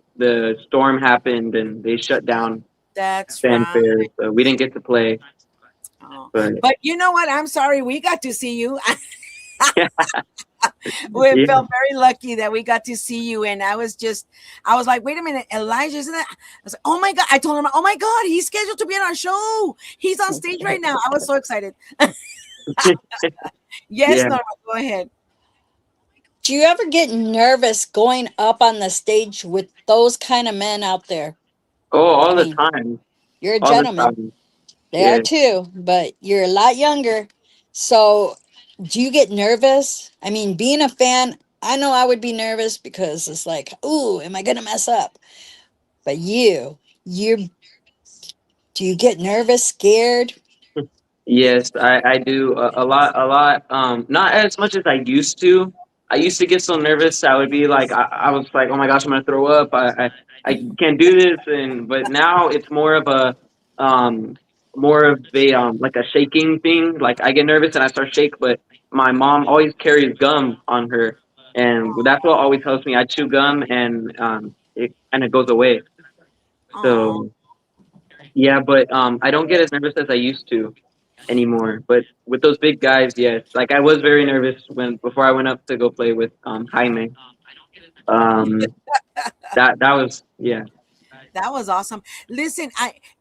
storm happened and they shut down That's Fanfare, right. so we didn't get to play. Oh. But you know what? I'm sorry, we got to see you. We felt very lucky that we got to see you, and I was like, wait a minute, Elijah, isn't that? I was like, oh my god! I told him, oh my god, he's scheduled to be on our show. He's on stage right now. I was so excited. Yes, Yeah. Norma, go ahead. Do you ever get nervous going up on the stage with those kind of men out there? all the time. You're a All the gentleman. time. They Yeah. are too, but you're a lot younger. So do you get nervous? I mean, being a fan, I know I would be nervous because it's like, ooh, am I going to mess up? But do you get nervous, scared? Yes, I do a lot. Not as much as I used to. I used to get so nervous. I would be like, I was like, oh my gosh, I'm gonna throw up. I can't do this. And but now it's um, more of a like a shaking thing. Like I get nervous and I start shake. But my mom always carries gum on her, and that's what always helps me. I chew gum and it kind of goes away. Oh, So yeah, but I don't get as nervous as I used to anymore. But with those big guys, yes. Like I was very nervous when before I went up to go play with Jaime. Um, that was yeah. that was awesome. Listen,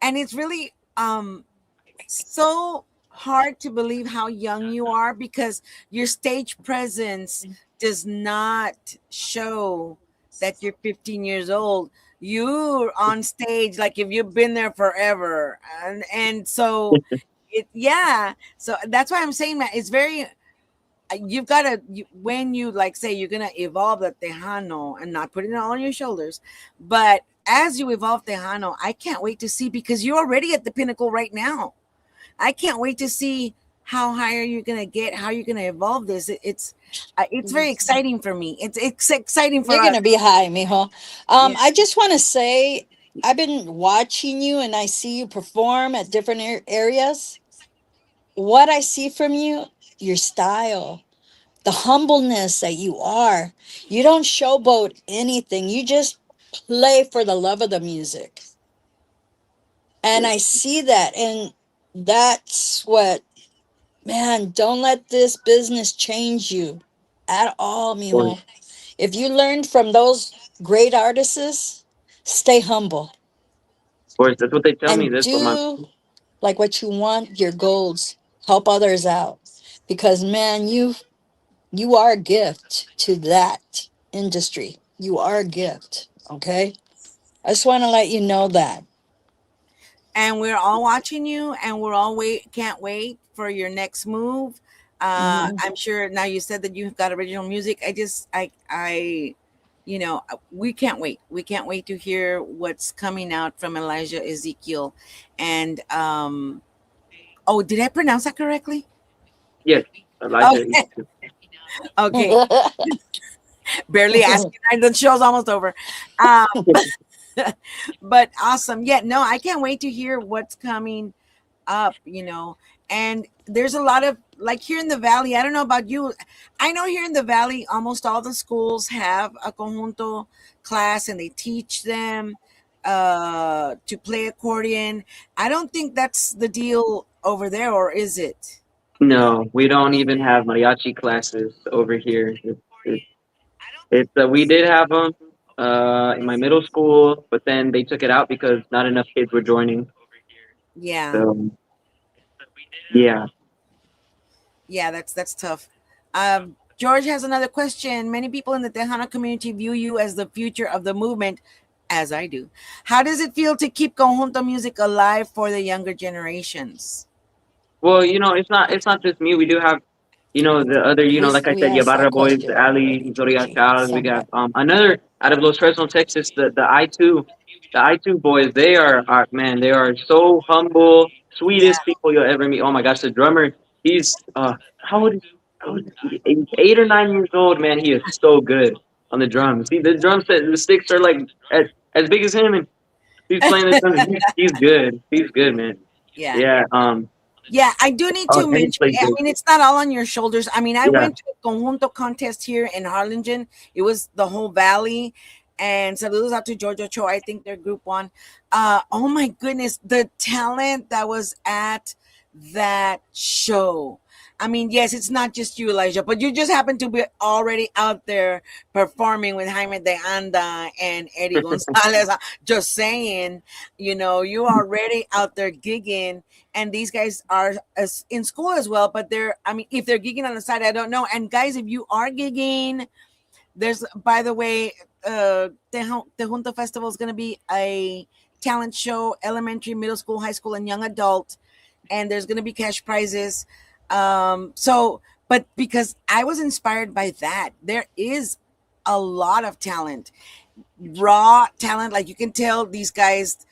and it's really so hard to believe how young you are because your stage presence does not show that you're 15 years old. You're on stage like if you've been there forever, and so yeah. So that's why I'm saying that it's very. You've got to when you like say you're gonna evolve the Tejano and not putting it all on your shoulders, but as you evolve Tejano, I can't wait to see because you're already at the pinnacle right now. I can't wait to see how higher you're gonna get, how you're gonna evolve this. It's very exciting for me. It's exciting for You're us. gonna be high, mijo. Yeah. I just want to say I've been watching you, and I see you perform at different areas. What I see from you, your style, the humbleness that you are. You don't showboat anything. You just play for the love of the music. And Yeah, I see that. And that's what, man, don't let this business change you at all, of mijo. If you learned from those great artists, stay humble course, that's what they tell me. and That's what my do like what you want, your goals, help others out. Because man, you are a gift to that industry. You are a gift. Okay. I just want to let you know that. And we're all watching you, and we're all can't wait for your next move. Mhm. I'm sure now you said that you've got original music. We can't wait. We can't wait to hear what's coming out from Elijah Ezequiel. And oh, did I pronounce that correctly? yes, Elijah. Okay, okay. Barely asking. Right? The show's almost over. Um, but awesome. Yeah, no, I can't wait to hear what's coming up, and there's a lot of like here in the valley. I don't know about you. I know here in the valley almost all the schools have a conjunto class and they teach them to play accordion. I don't think that's the deal over there, or is it? No, we don't even have mariachi classes over here. We did have them in my middle school, but then they took it out because not enough kids were joining. Yeah, So yeah. yeah, that's tough. George has another question. Many people in the Tejano community view you as the future of the movement, as I do. How does it feel to keep conjunto music alive for the younger generations? Well, it's not just me. We do have, the other, like I We said, asked that Yabarra boys, question Ali, already, Zoria G. Cal. We got Somewhat. another out of Los Fresno, Texas, the I two boys. They are man, they are so humble, Yeah, sweetest people you'll ever meet. Oh my gosh, the drummer, he's how old is he? 8 or 9 years old, man. He is so good on the drums. See, the drum set, the sticks are like as big as him, and he's playing the drums. He's good. He's good, man. yeah. Yeah. Yeah, I do need Oh, to and he mention, plays I good. mean, it's not all on your shoulders. I mean, I Yeah. went to a conjunto contest here in Harlingen. It was the whole valley. And saludos out to Georgia Cho. I think they're group one. Oh my goodness, the talent that was at that show. I mean, yes, it's not just you, Elijah, but you just happen to be already out there performing with Jaime de Anda and Eddie Gonzalez. Just saying, you are already out there gigging, and these guys are in school as well. But I mean, if they're gigging on the side, I don't know. And guys, if you are gigging, there's, by the way, Tejunto Festival is going to be a talent show, elementary, middle school, high school, and young adult, and there's going to be cash prizes. But because I was inspired by that, there is a lot of talent, raw talent. Like you can tell these guys,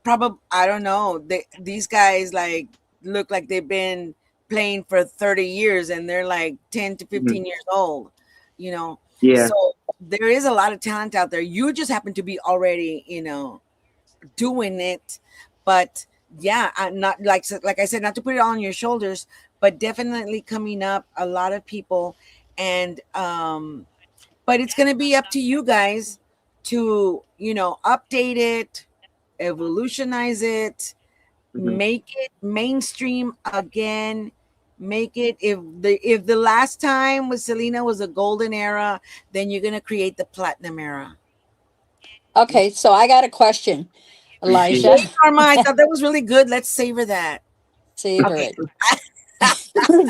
probably, I don't know, these guys like look like they've been playing for 30 years and they're like 10 to 15 years old, you know. Yeah. So there is a lot of talent out there. You just happen to be already, you know, doing it. But yeah, I'm not like I said, not to put it all on your shoulders, but definitely coming up a lot of people. And but it's going to be up to you guys to, you know, update it, evolutionize it, make it mainstream again. Make it, if the last time with Selena was a golden era, then you're gonna create the platinum era. Okay, so I got a question, Appreciate Elijah. it. Wait, Karma, I thought that was really good. Let's savor that. Savor Okay. it.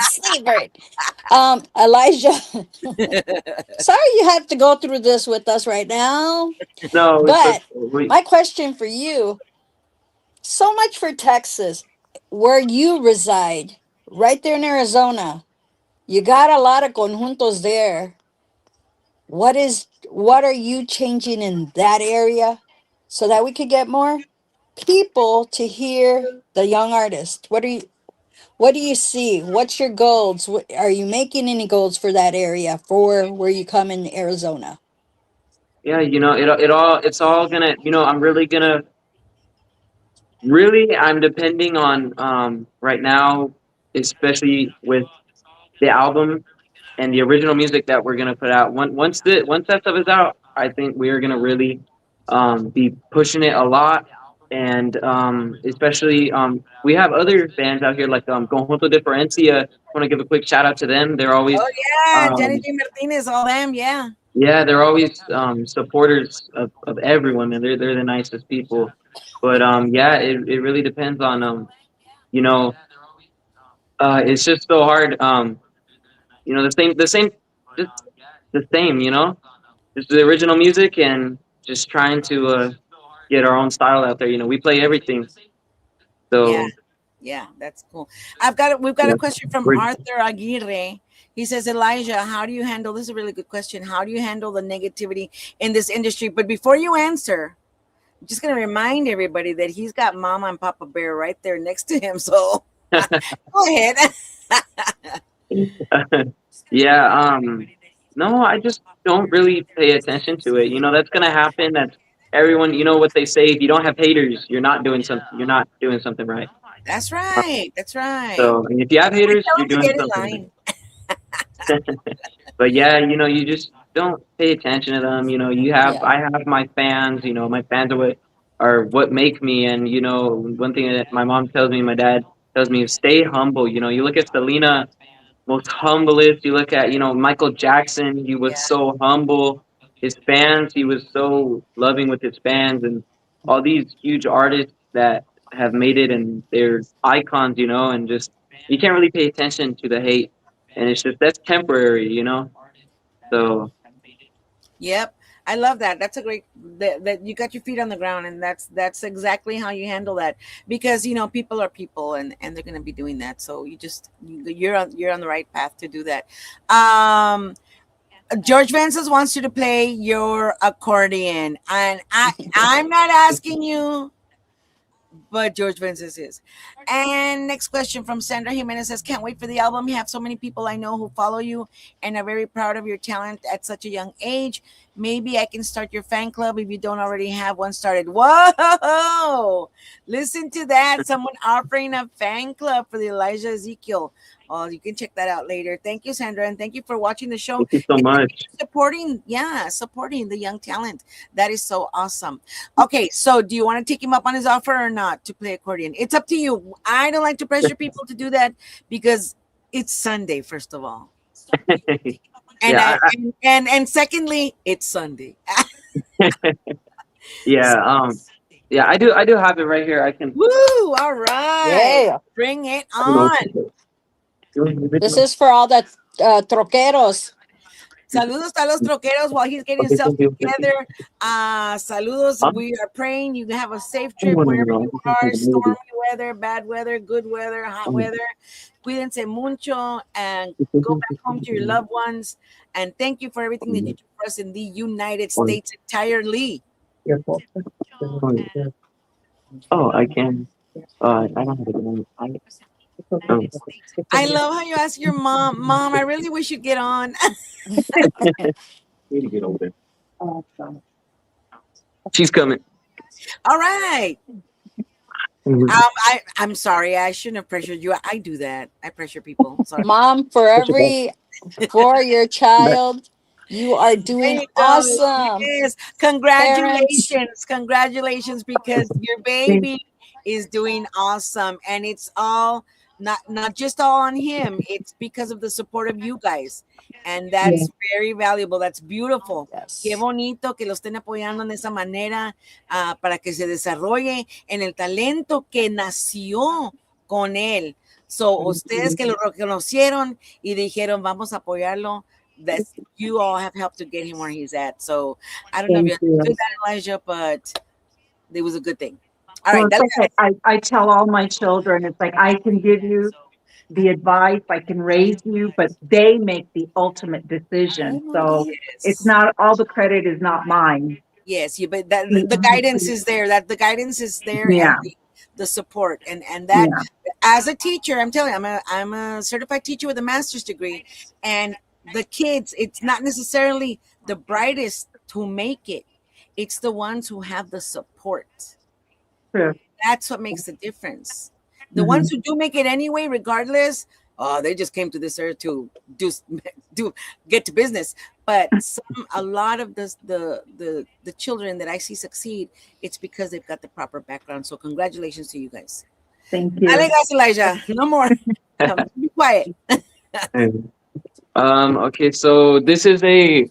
Savor it. Elijah, sorry you have to go through this with us right now. No, it's But okay. my question for you, so much for Texas, where you reside, right there in Arizona. You got a lot of conjuntos there. What are you changing in that area so that we could get more people to hear the young artist? What do you see? What's your goals? Are you making any goals for that area for where you come in Arizona? Yeah, you know, it's all gonna, you know, I'm really gonna, really, I'm depending on, right now, especially with the album and the original music that we're gonna put out. Once that stuff is out, I think we are gonna really, be pushing it a lot. And, especially, we have other bands out here like, Conjunto Diferencia. Want to give a quick shout out to them. They're always, Oh yeah, Jenny um, J. Martinez, all them, yeah. yeah, they're always, supporters of everyone, and they're the nicest people. But yeah, it really depends on, you know, it's just so hard. You know, just the same. You know, just the original music and just trying to, get our own style out there. You know, we play everything, Yeah, so yeah, that's cool. We've got you a know, question from we're Arthur Aguirre. He says, Elijah, how do you handle this is a really good question. How do you handle the negativity in this industry? But before you answer, I'm just gonna remind everybody that he's got Mama and Papa Bear right there next to him. So go ahead. yeah. No, I just don't really pay attention to it. You know, that's gonna happen. That's everyone. You know what they say: if you don't have haters, you're not doing something. You're not doing something right. That's right. That's right. So, and if you have We haters, tell you're him to doing get in something line. right. But yeah, you know, you just don't pay attention to them. You know, Yeah. I have my fans. You know, my fans are what make me. And you know, one thing that my mom tells me, my dad tells me, is stay humble. You know, you look at Selena, most humblest. You look at, you know, Michael Jackson, he was Yeah. so humble. His fans, he was so loving with his fans, and all these huge artists that have made it and they're icons, you know, and just you can't really pay attention to the hate, and it's just that's temporary, you know. So Yep. I love that. That's a great that you got your feet on the ground, and that's exactly how you handle that, because you know people are people, and they're going to be doing that. So you're on the right path to do that. George Vences wants you to play your accordion, and I'm not asking you, but George Vences is. And next question from Sandra Jimenez says, can't wait for the album. You have so many people I know who follow you and are very proud of your talent at such a young age. Maybe I can start your fan club if you don't already have one started. Whoa! Listen to that. Someone offering a fan club for the Elijah Ezequiel. Oh, you can check that out later. Thank you, Sandra, and thank you for watching the show thank you so and much. supporting, supporting the young talent. That is so awesome. Okay, so do you want to take him up on his offer or not to play accordion? It's up to you. I don't like to pressure people to do that because it's Sunday, first of all. And Yeah, and secondly, it's Sunday. yeah, yeah, I do have it right here. I can. Woo! All right. Yeah. Bring it I don't know. on. This is for all the troqueros. Saludos a los troqueros while he's getting himself together. Saludos. We are praying you have a safe trip wherever you are. Stormy weather, bad weather, good weather, hot weather. Cuídense mucho and go back home to your loved ones. And thank you for everything that you do for us in the United States entirely. Oh, I can. I don't have it. I love how you ask your mom, Mom, I really wish you'd get on. Need to get over there. She's coming. All right. Mhm. I'm sorry. I shouldn't have pressured you. I do that. I pressure people. Sorry. Mom, for your child, you are There doing you go. awesome. Yes. Parents. Congratulations, because your baby is doing awesome. And it's all not just all on him. It's because of the support of you guys. And that's very valuable. That's beautiful. Qué Yes. bonito que lo estén apoyando de esa manera, para que se desarrolle en el talento que nació con él. So, ustedes que lo reconocieron y dijeron, vamos a apoyarlo, that you all have helped to get him where he's at. So, I don't know if you understood that, Elijah, but it was a good thing. All Well, right. it's okay. I tell all my children, it's like I can give you the advice, I can raise you, but they make the ultimate decision. So it's Yes. not, all the credit is not mine. Yes, but the guidance is there. That the guidance is there, Yeah, and the support, and that, yeah, as a teacher, I'm telling you, I'm a certified teacher with a master's degree, and the kids, it's not necessarily the brightest who make it; it's the ones who have the support. true. That's what makes the difference. The Hmm. ones who do make it anyway, regardless, oh, they just came to this earth to do get to business. But a lot of the children that I see succeed, it's because they've got the proper background. So congratulations to you guys. Thank Dale, you. guys, Elijah. No more. Be quiet. Okay, so this is a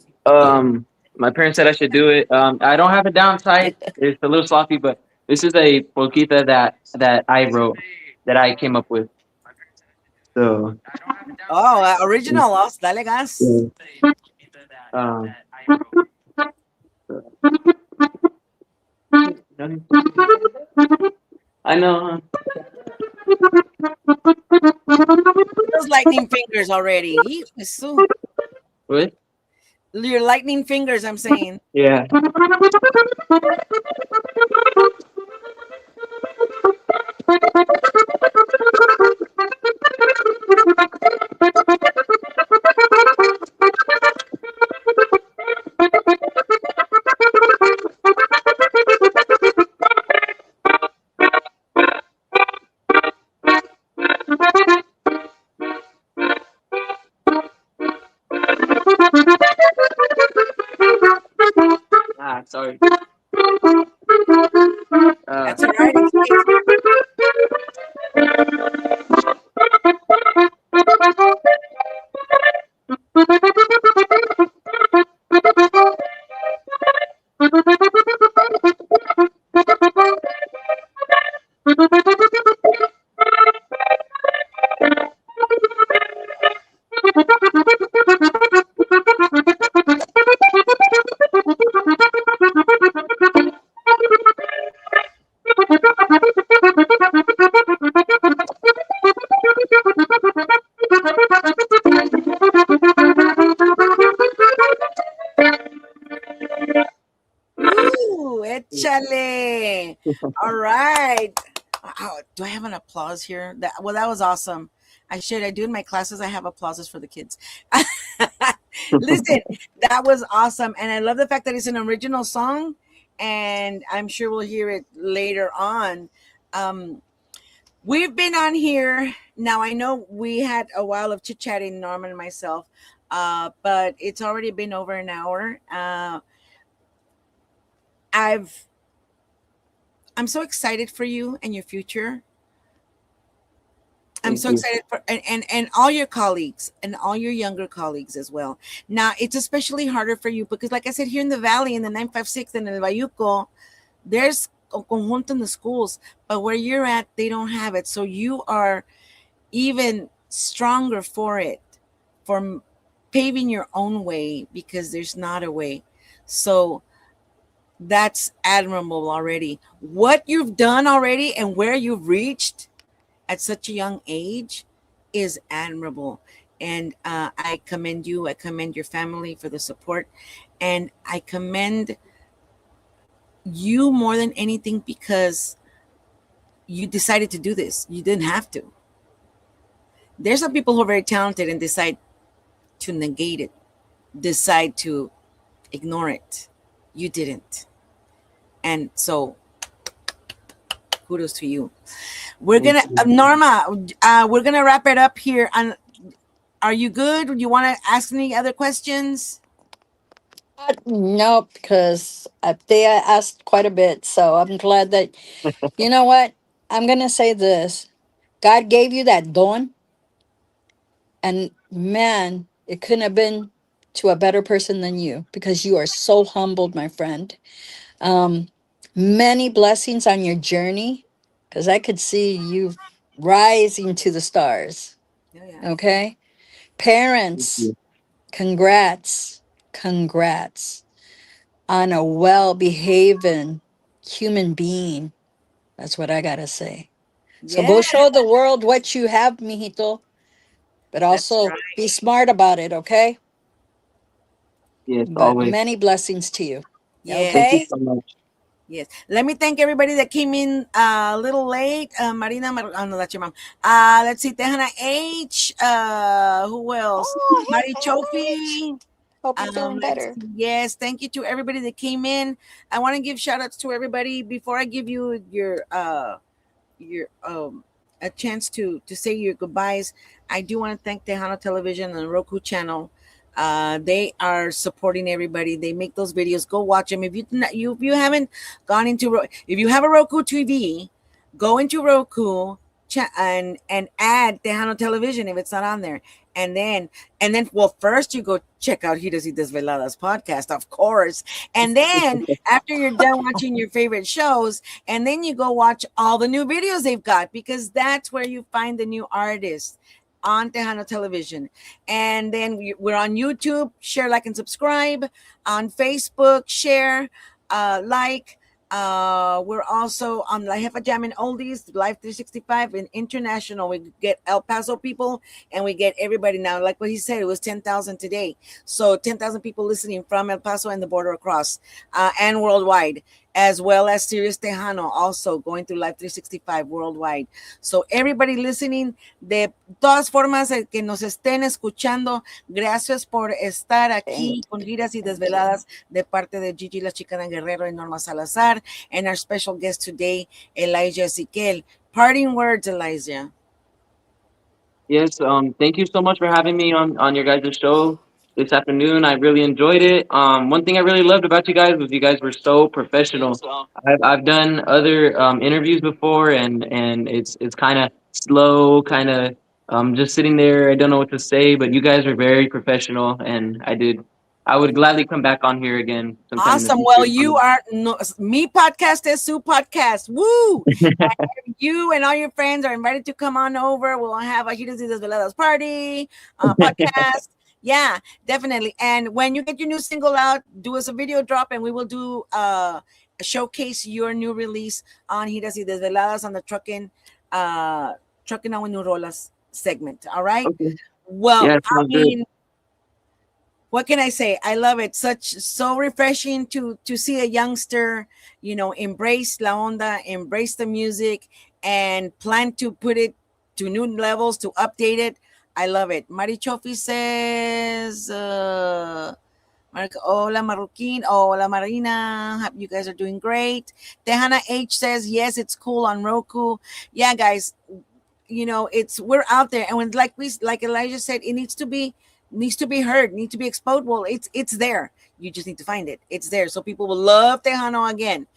my parents said I should do it. I don't have it down tight. It's a little sloppy, but this is a polquita that I wrote, that I came up with. So Oh, original loss. Dale, gas. um I know. Those lightning fingers already. What? Your lightning fingers, I'm saying. Yeah. Sorry. That's all right. Ooh, échale. All right. Oh, do I have an applause here? That was awesome. I do in my classes. I have applauses for the kids. Listen, that was awesome. And I love the fact that it's an original song. And I'm sure we'll hear it later on. We've been on here. Now, I know we had a while of chit-chatting, Norman and myself. But it's already been over an hour. I'm so excited for you and your future. I'm Thank so you. excited for and all your colleagues and all your younger colleagues as well. Now it's especially harder for you because, like I said, here in the valley, in the 956 and in El Bayuco, there's a conjunto in the schools, but where you're at, they don't have it. So you are even stronger for it, for paving your own way because there's not a way. So that's admirable already. What you've done already and where you've reached at such a young age is admirable. And I commend you. I commend your family for the support. And I commend you more than anything because you decided to do this. You didn't have to. There's some people who are very talented and decide to negate it, decide to ignore it. You didn't. And so kudos to you. We're Thank gonna you. Norma, we're gonna wrap it up here. And are you good? Do you want to ask any other questions? Nope, because they asked quite a bit. So I'm glad that, you know what? I'm going to say this. God gave you that dawn, and man, it couldn't have been to a better person than you because you are so humbled, my friend. Um, Many blessings on your journey because I could see you rising to the stars. Oh, yeah. Okay. Thank Parents, you. congrats. Congrats on a well behaving human being. That's what I got to say. So Yeah, go show the world what you have, mijito, but that's also right. be smart about it. Okay. Yes, But always. many blessings to you. Yes, Thank you Okay. so much. yes. Let me thank everybody that came in a little late. Oh, no, that's your mom. Let's see, Tejana H. Who else? Oh, Mari hey, H. Chofi. Hope you're feeling Let's better. see. Yes, thank you to everybody that came in. I want to give shout outs to everybody before I give you your a chance to say your goodbyes. I do want to thank Tejano Television and the Roku channel. They are supporting everybody. They make those videos. Go watch them. If you haven't gone into if you have a Roku TV, go into Roku and add Tejano Television if it's not on there. And then well, first you go check out Giras y Desveladas podcast, of course. And then after you're done watching your favorite shows, and then you go watch all the new videos they've got because that's where you find the new artists on Tejano Television. And then we're on YouTube. Share, like, and subscribe. On Facebook, share, like. We're also on La Jefa Jam and Oldies, Live 365, and international. We get El Paso people and we get everybody now. Like what he said, it was 10,000 today. So 10,000 people listening from El Paso and the border across, and worldwide, as well as Sirius Tejano also going through Live 365 worldwide. So everybody listening, de todas formas, el que nos estén escuchando, gracias por estar aquí con Giras y Thank you. Desveladas de parte de Gigi La Chicana Guerrero y Norma Salazar, and our special guest today, Elijah Ezequiel. Parting words, Elijah. Yes, thank you so much for having me on your guys' show this afternoon. I really enjoyed it. One thing I really loved about you guys was you guys were so professional. I've done other interviews before, and it's kind of slow, kind of just sitting there. I don't know what to say, but you guys were very professional, and I would gladly come back on here again sometime in the Awesome. Well, future. you are me podcast is Sue podcast. Woo! You and all your friends are invited to come on over. We'll have a Giras y Desveladas party podcast. Yeah, definitely. And when you get your new single out, do us a video drop, and we will do showcase your new release on Giras y Desveladas on the Trucking on New Rolas segment. All right. Okay. Well, Yeah, I sounds good. mean, what can I say? I love it. So refreshing to see a youngster, embrace la onda, embrace the music, and plan to put it to new levels, to update it. I love it. Mari Chofi says, hola Marroquin, hola Marina. You guys are doing great. Tejana H says, yes, it's cool on Roku. Yeah, guys, we're out there, and when like Elijah said, it needs to be heard, needs to be exposed. Well, it's there. You just need to find it. It's there, so people will love Tejano again.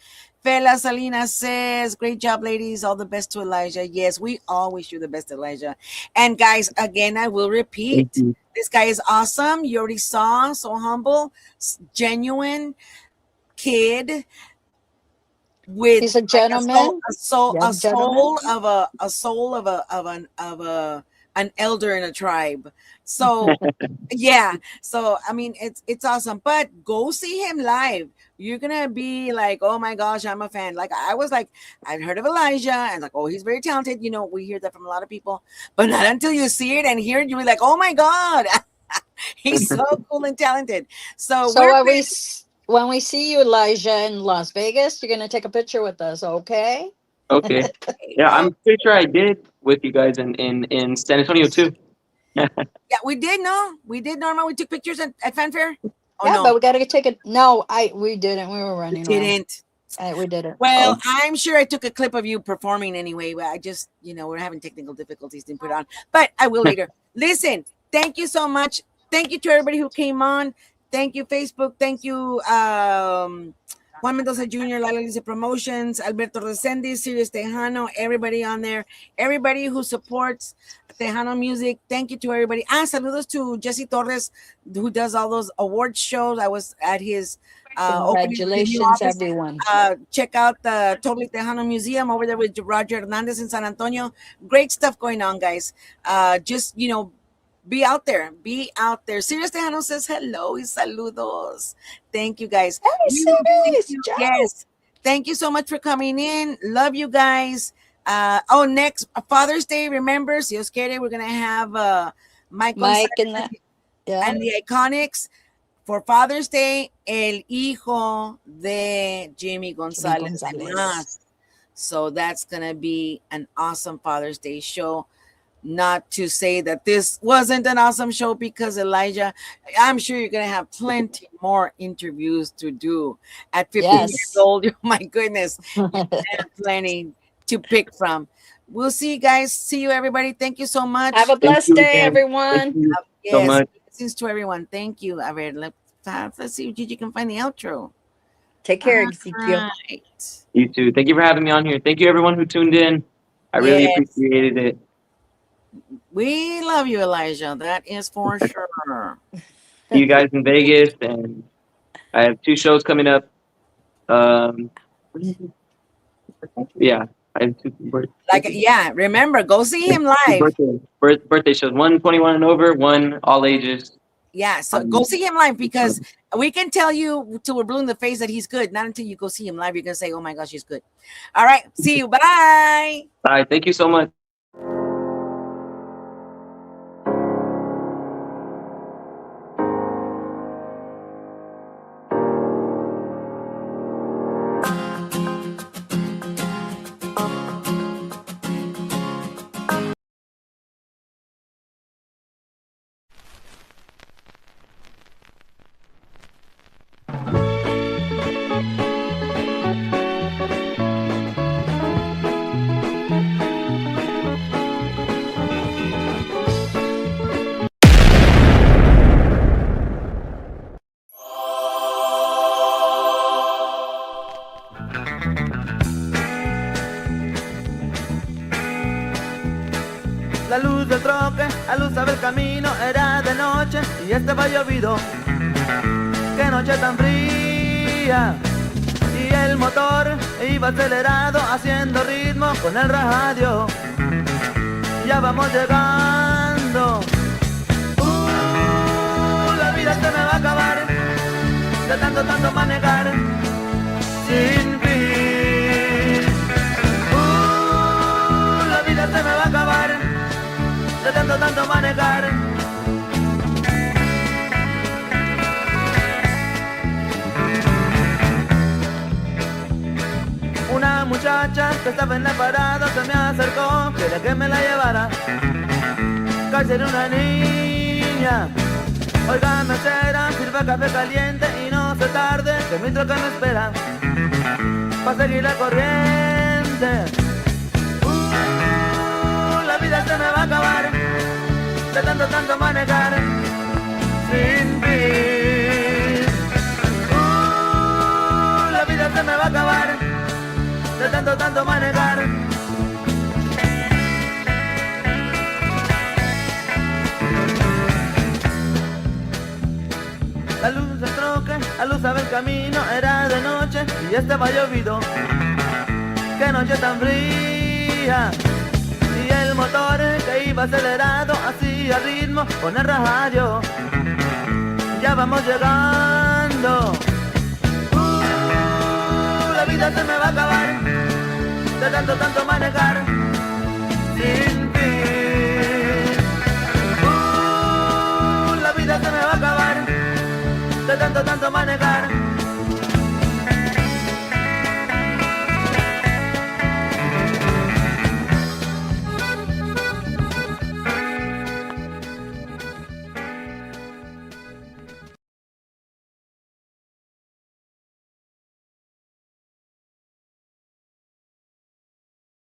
Fela Salinas says, great job, ladies. All the best to Elijah. Yes, we all wish you the best, Elijah. And guys, again, I will Thank repeat, you. this guy is awesome. You already saw, so humble, genuine kid with He's a like a soul, gentleman, a soul, a young gentleman. soul of a soul of an elder in a tribe. So yeah, so I mean, it's awesome. But go see him live. You're gonna be like, oh my gosh, I'm a fan. Like I was like, I'd heard of Elijah and like, oh, he's very talented. We hear that from a lot of people, but not until you see it and hear it, you'll be like, oh my god, he's so cool and talented. So So we're when we see you, Elijah, in Las Vegas, you're gonna take a picture with us, okay? Okay. Yeah, I'm pretty sure I did. with you guys in San Antonio too. Yeah, we did. No, we did. Norma, we took pictures at Fanfare. Oh Yeah, no, but we got to take it. No, we didn't. We were running around. didn't. We didn't. Well, I'm sure I took a clip of you performing anyway, but I just, we're having technical difficulties to put on, but I will later. Listen, thank you so much. Thank you to everybody who came on. Thank you, Facebook. Thank you, Juan Mendoza Jr., Lala Lisa Promotions, Alberto Resendiz, Sirius Tejano, everybody on there, everybody who supports Tejano music. Thank you to everybody. Saludos to Jesse Torres, who does all those award shows. I was at his Congratulations, everyone. Check out the Totally Tejano Museum over there with Roger Hernandez in San Antonio. Great stuff going on, guys. Just, be out there. Be out there. Sirius Tejano says hello y saludos. Thank you, guys. Hey, Sirius. Yes. Thank you so much for coming in. Love you guys. Next Father's Day, remember, si Dios quiere, we're going to have Mike and the Iconics. For Father's Day, el hijo de Jimmy Gonzalez. So that's going to be an awesome Father's Day show. Not to say that this wasn't an awesome show, because Elijah, I'm sure you're going to have plenty more interviews to do at 50 years old. Oh, my goodness. You have plenty to pick from. We'll see you guys. See you, everybody. Thank you so much. Have a blessed day, everyone. Thank you so much. Blessings to everyone. Thank you. Let's see if Gigi can find the outro. Take care, Ezequiel. Right. You too. Thank you for having me on here. Thank you, everyone who tuned in. I really appreciated it. We love you, Elijah. That is for sure. See you guys in Vegas, and I have 2 shows coming up. Yeah, I have 2 birthdays. Remember, go see him live. Birthday shows, one 21 and over, one all ages. Yeah, so go see him live, because we can tell you till we're blue in the face that he's good. Not until you go see him live, you're going to say, oh my gosh, he's good. All right, see you. Bye. Bye. Thank you so much. La luz del troque aluzaba el camino, era de noche y estaba llovido. Qué noche tan fría. Y el motor iba acelerado, haciendo ritmo con el radio. Ya vamos llegando. La vida se me va a acabar de tanto manejar sin fin. La vida se me va a acabar de tanto manejar. Una muchacha que estaba en la parada se me acercó, quería que me la llevara. Casi era una niña. Oiga, mesera, sirva café caliente y no se tarde, que mi troca me espera para seguir la corriente. La vida se me va a acabar de tanto manejar sin fin. La vida se me va a acabar de tanto manejar. La luz del troque aluzaba el camino, era de noche y estaba llovido. Qué noche tan fría. Y el motor que iba acelerado hacía ritmo con el radio. Ya vamos llegando. La vida se me va a acabar de tanto manejar sin fin. La vida se me va a acabar de tanto manejar.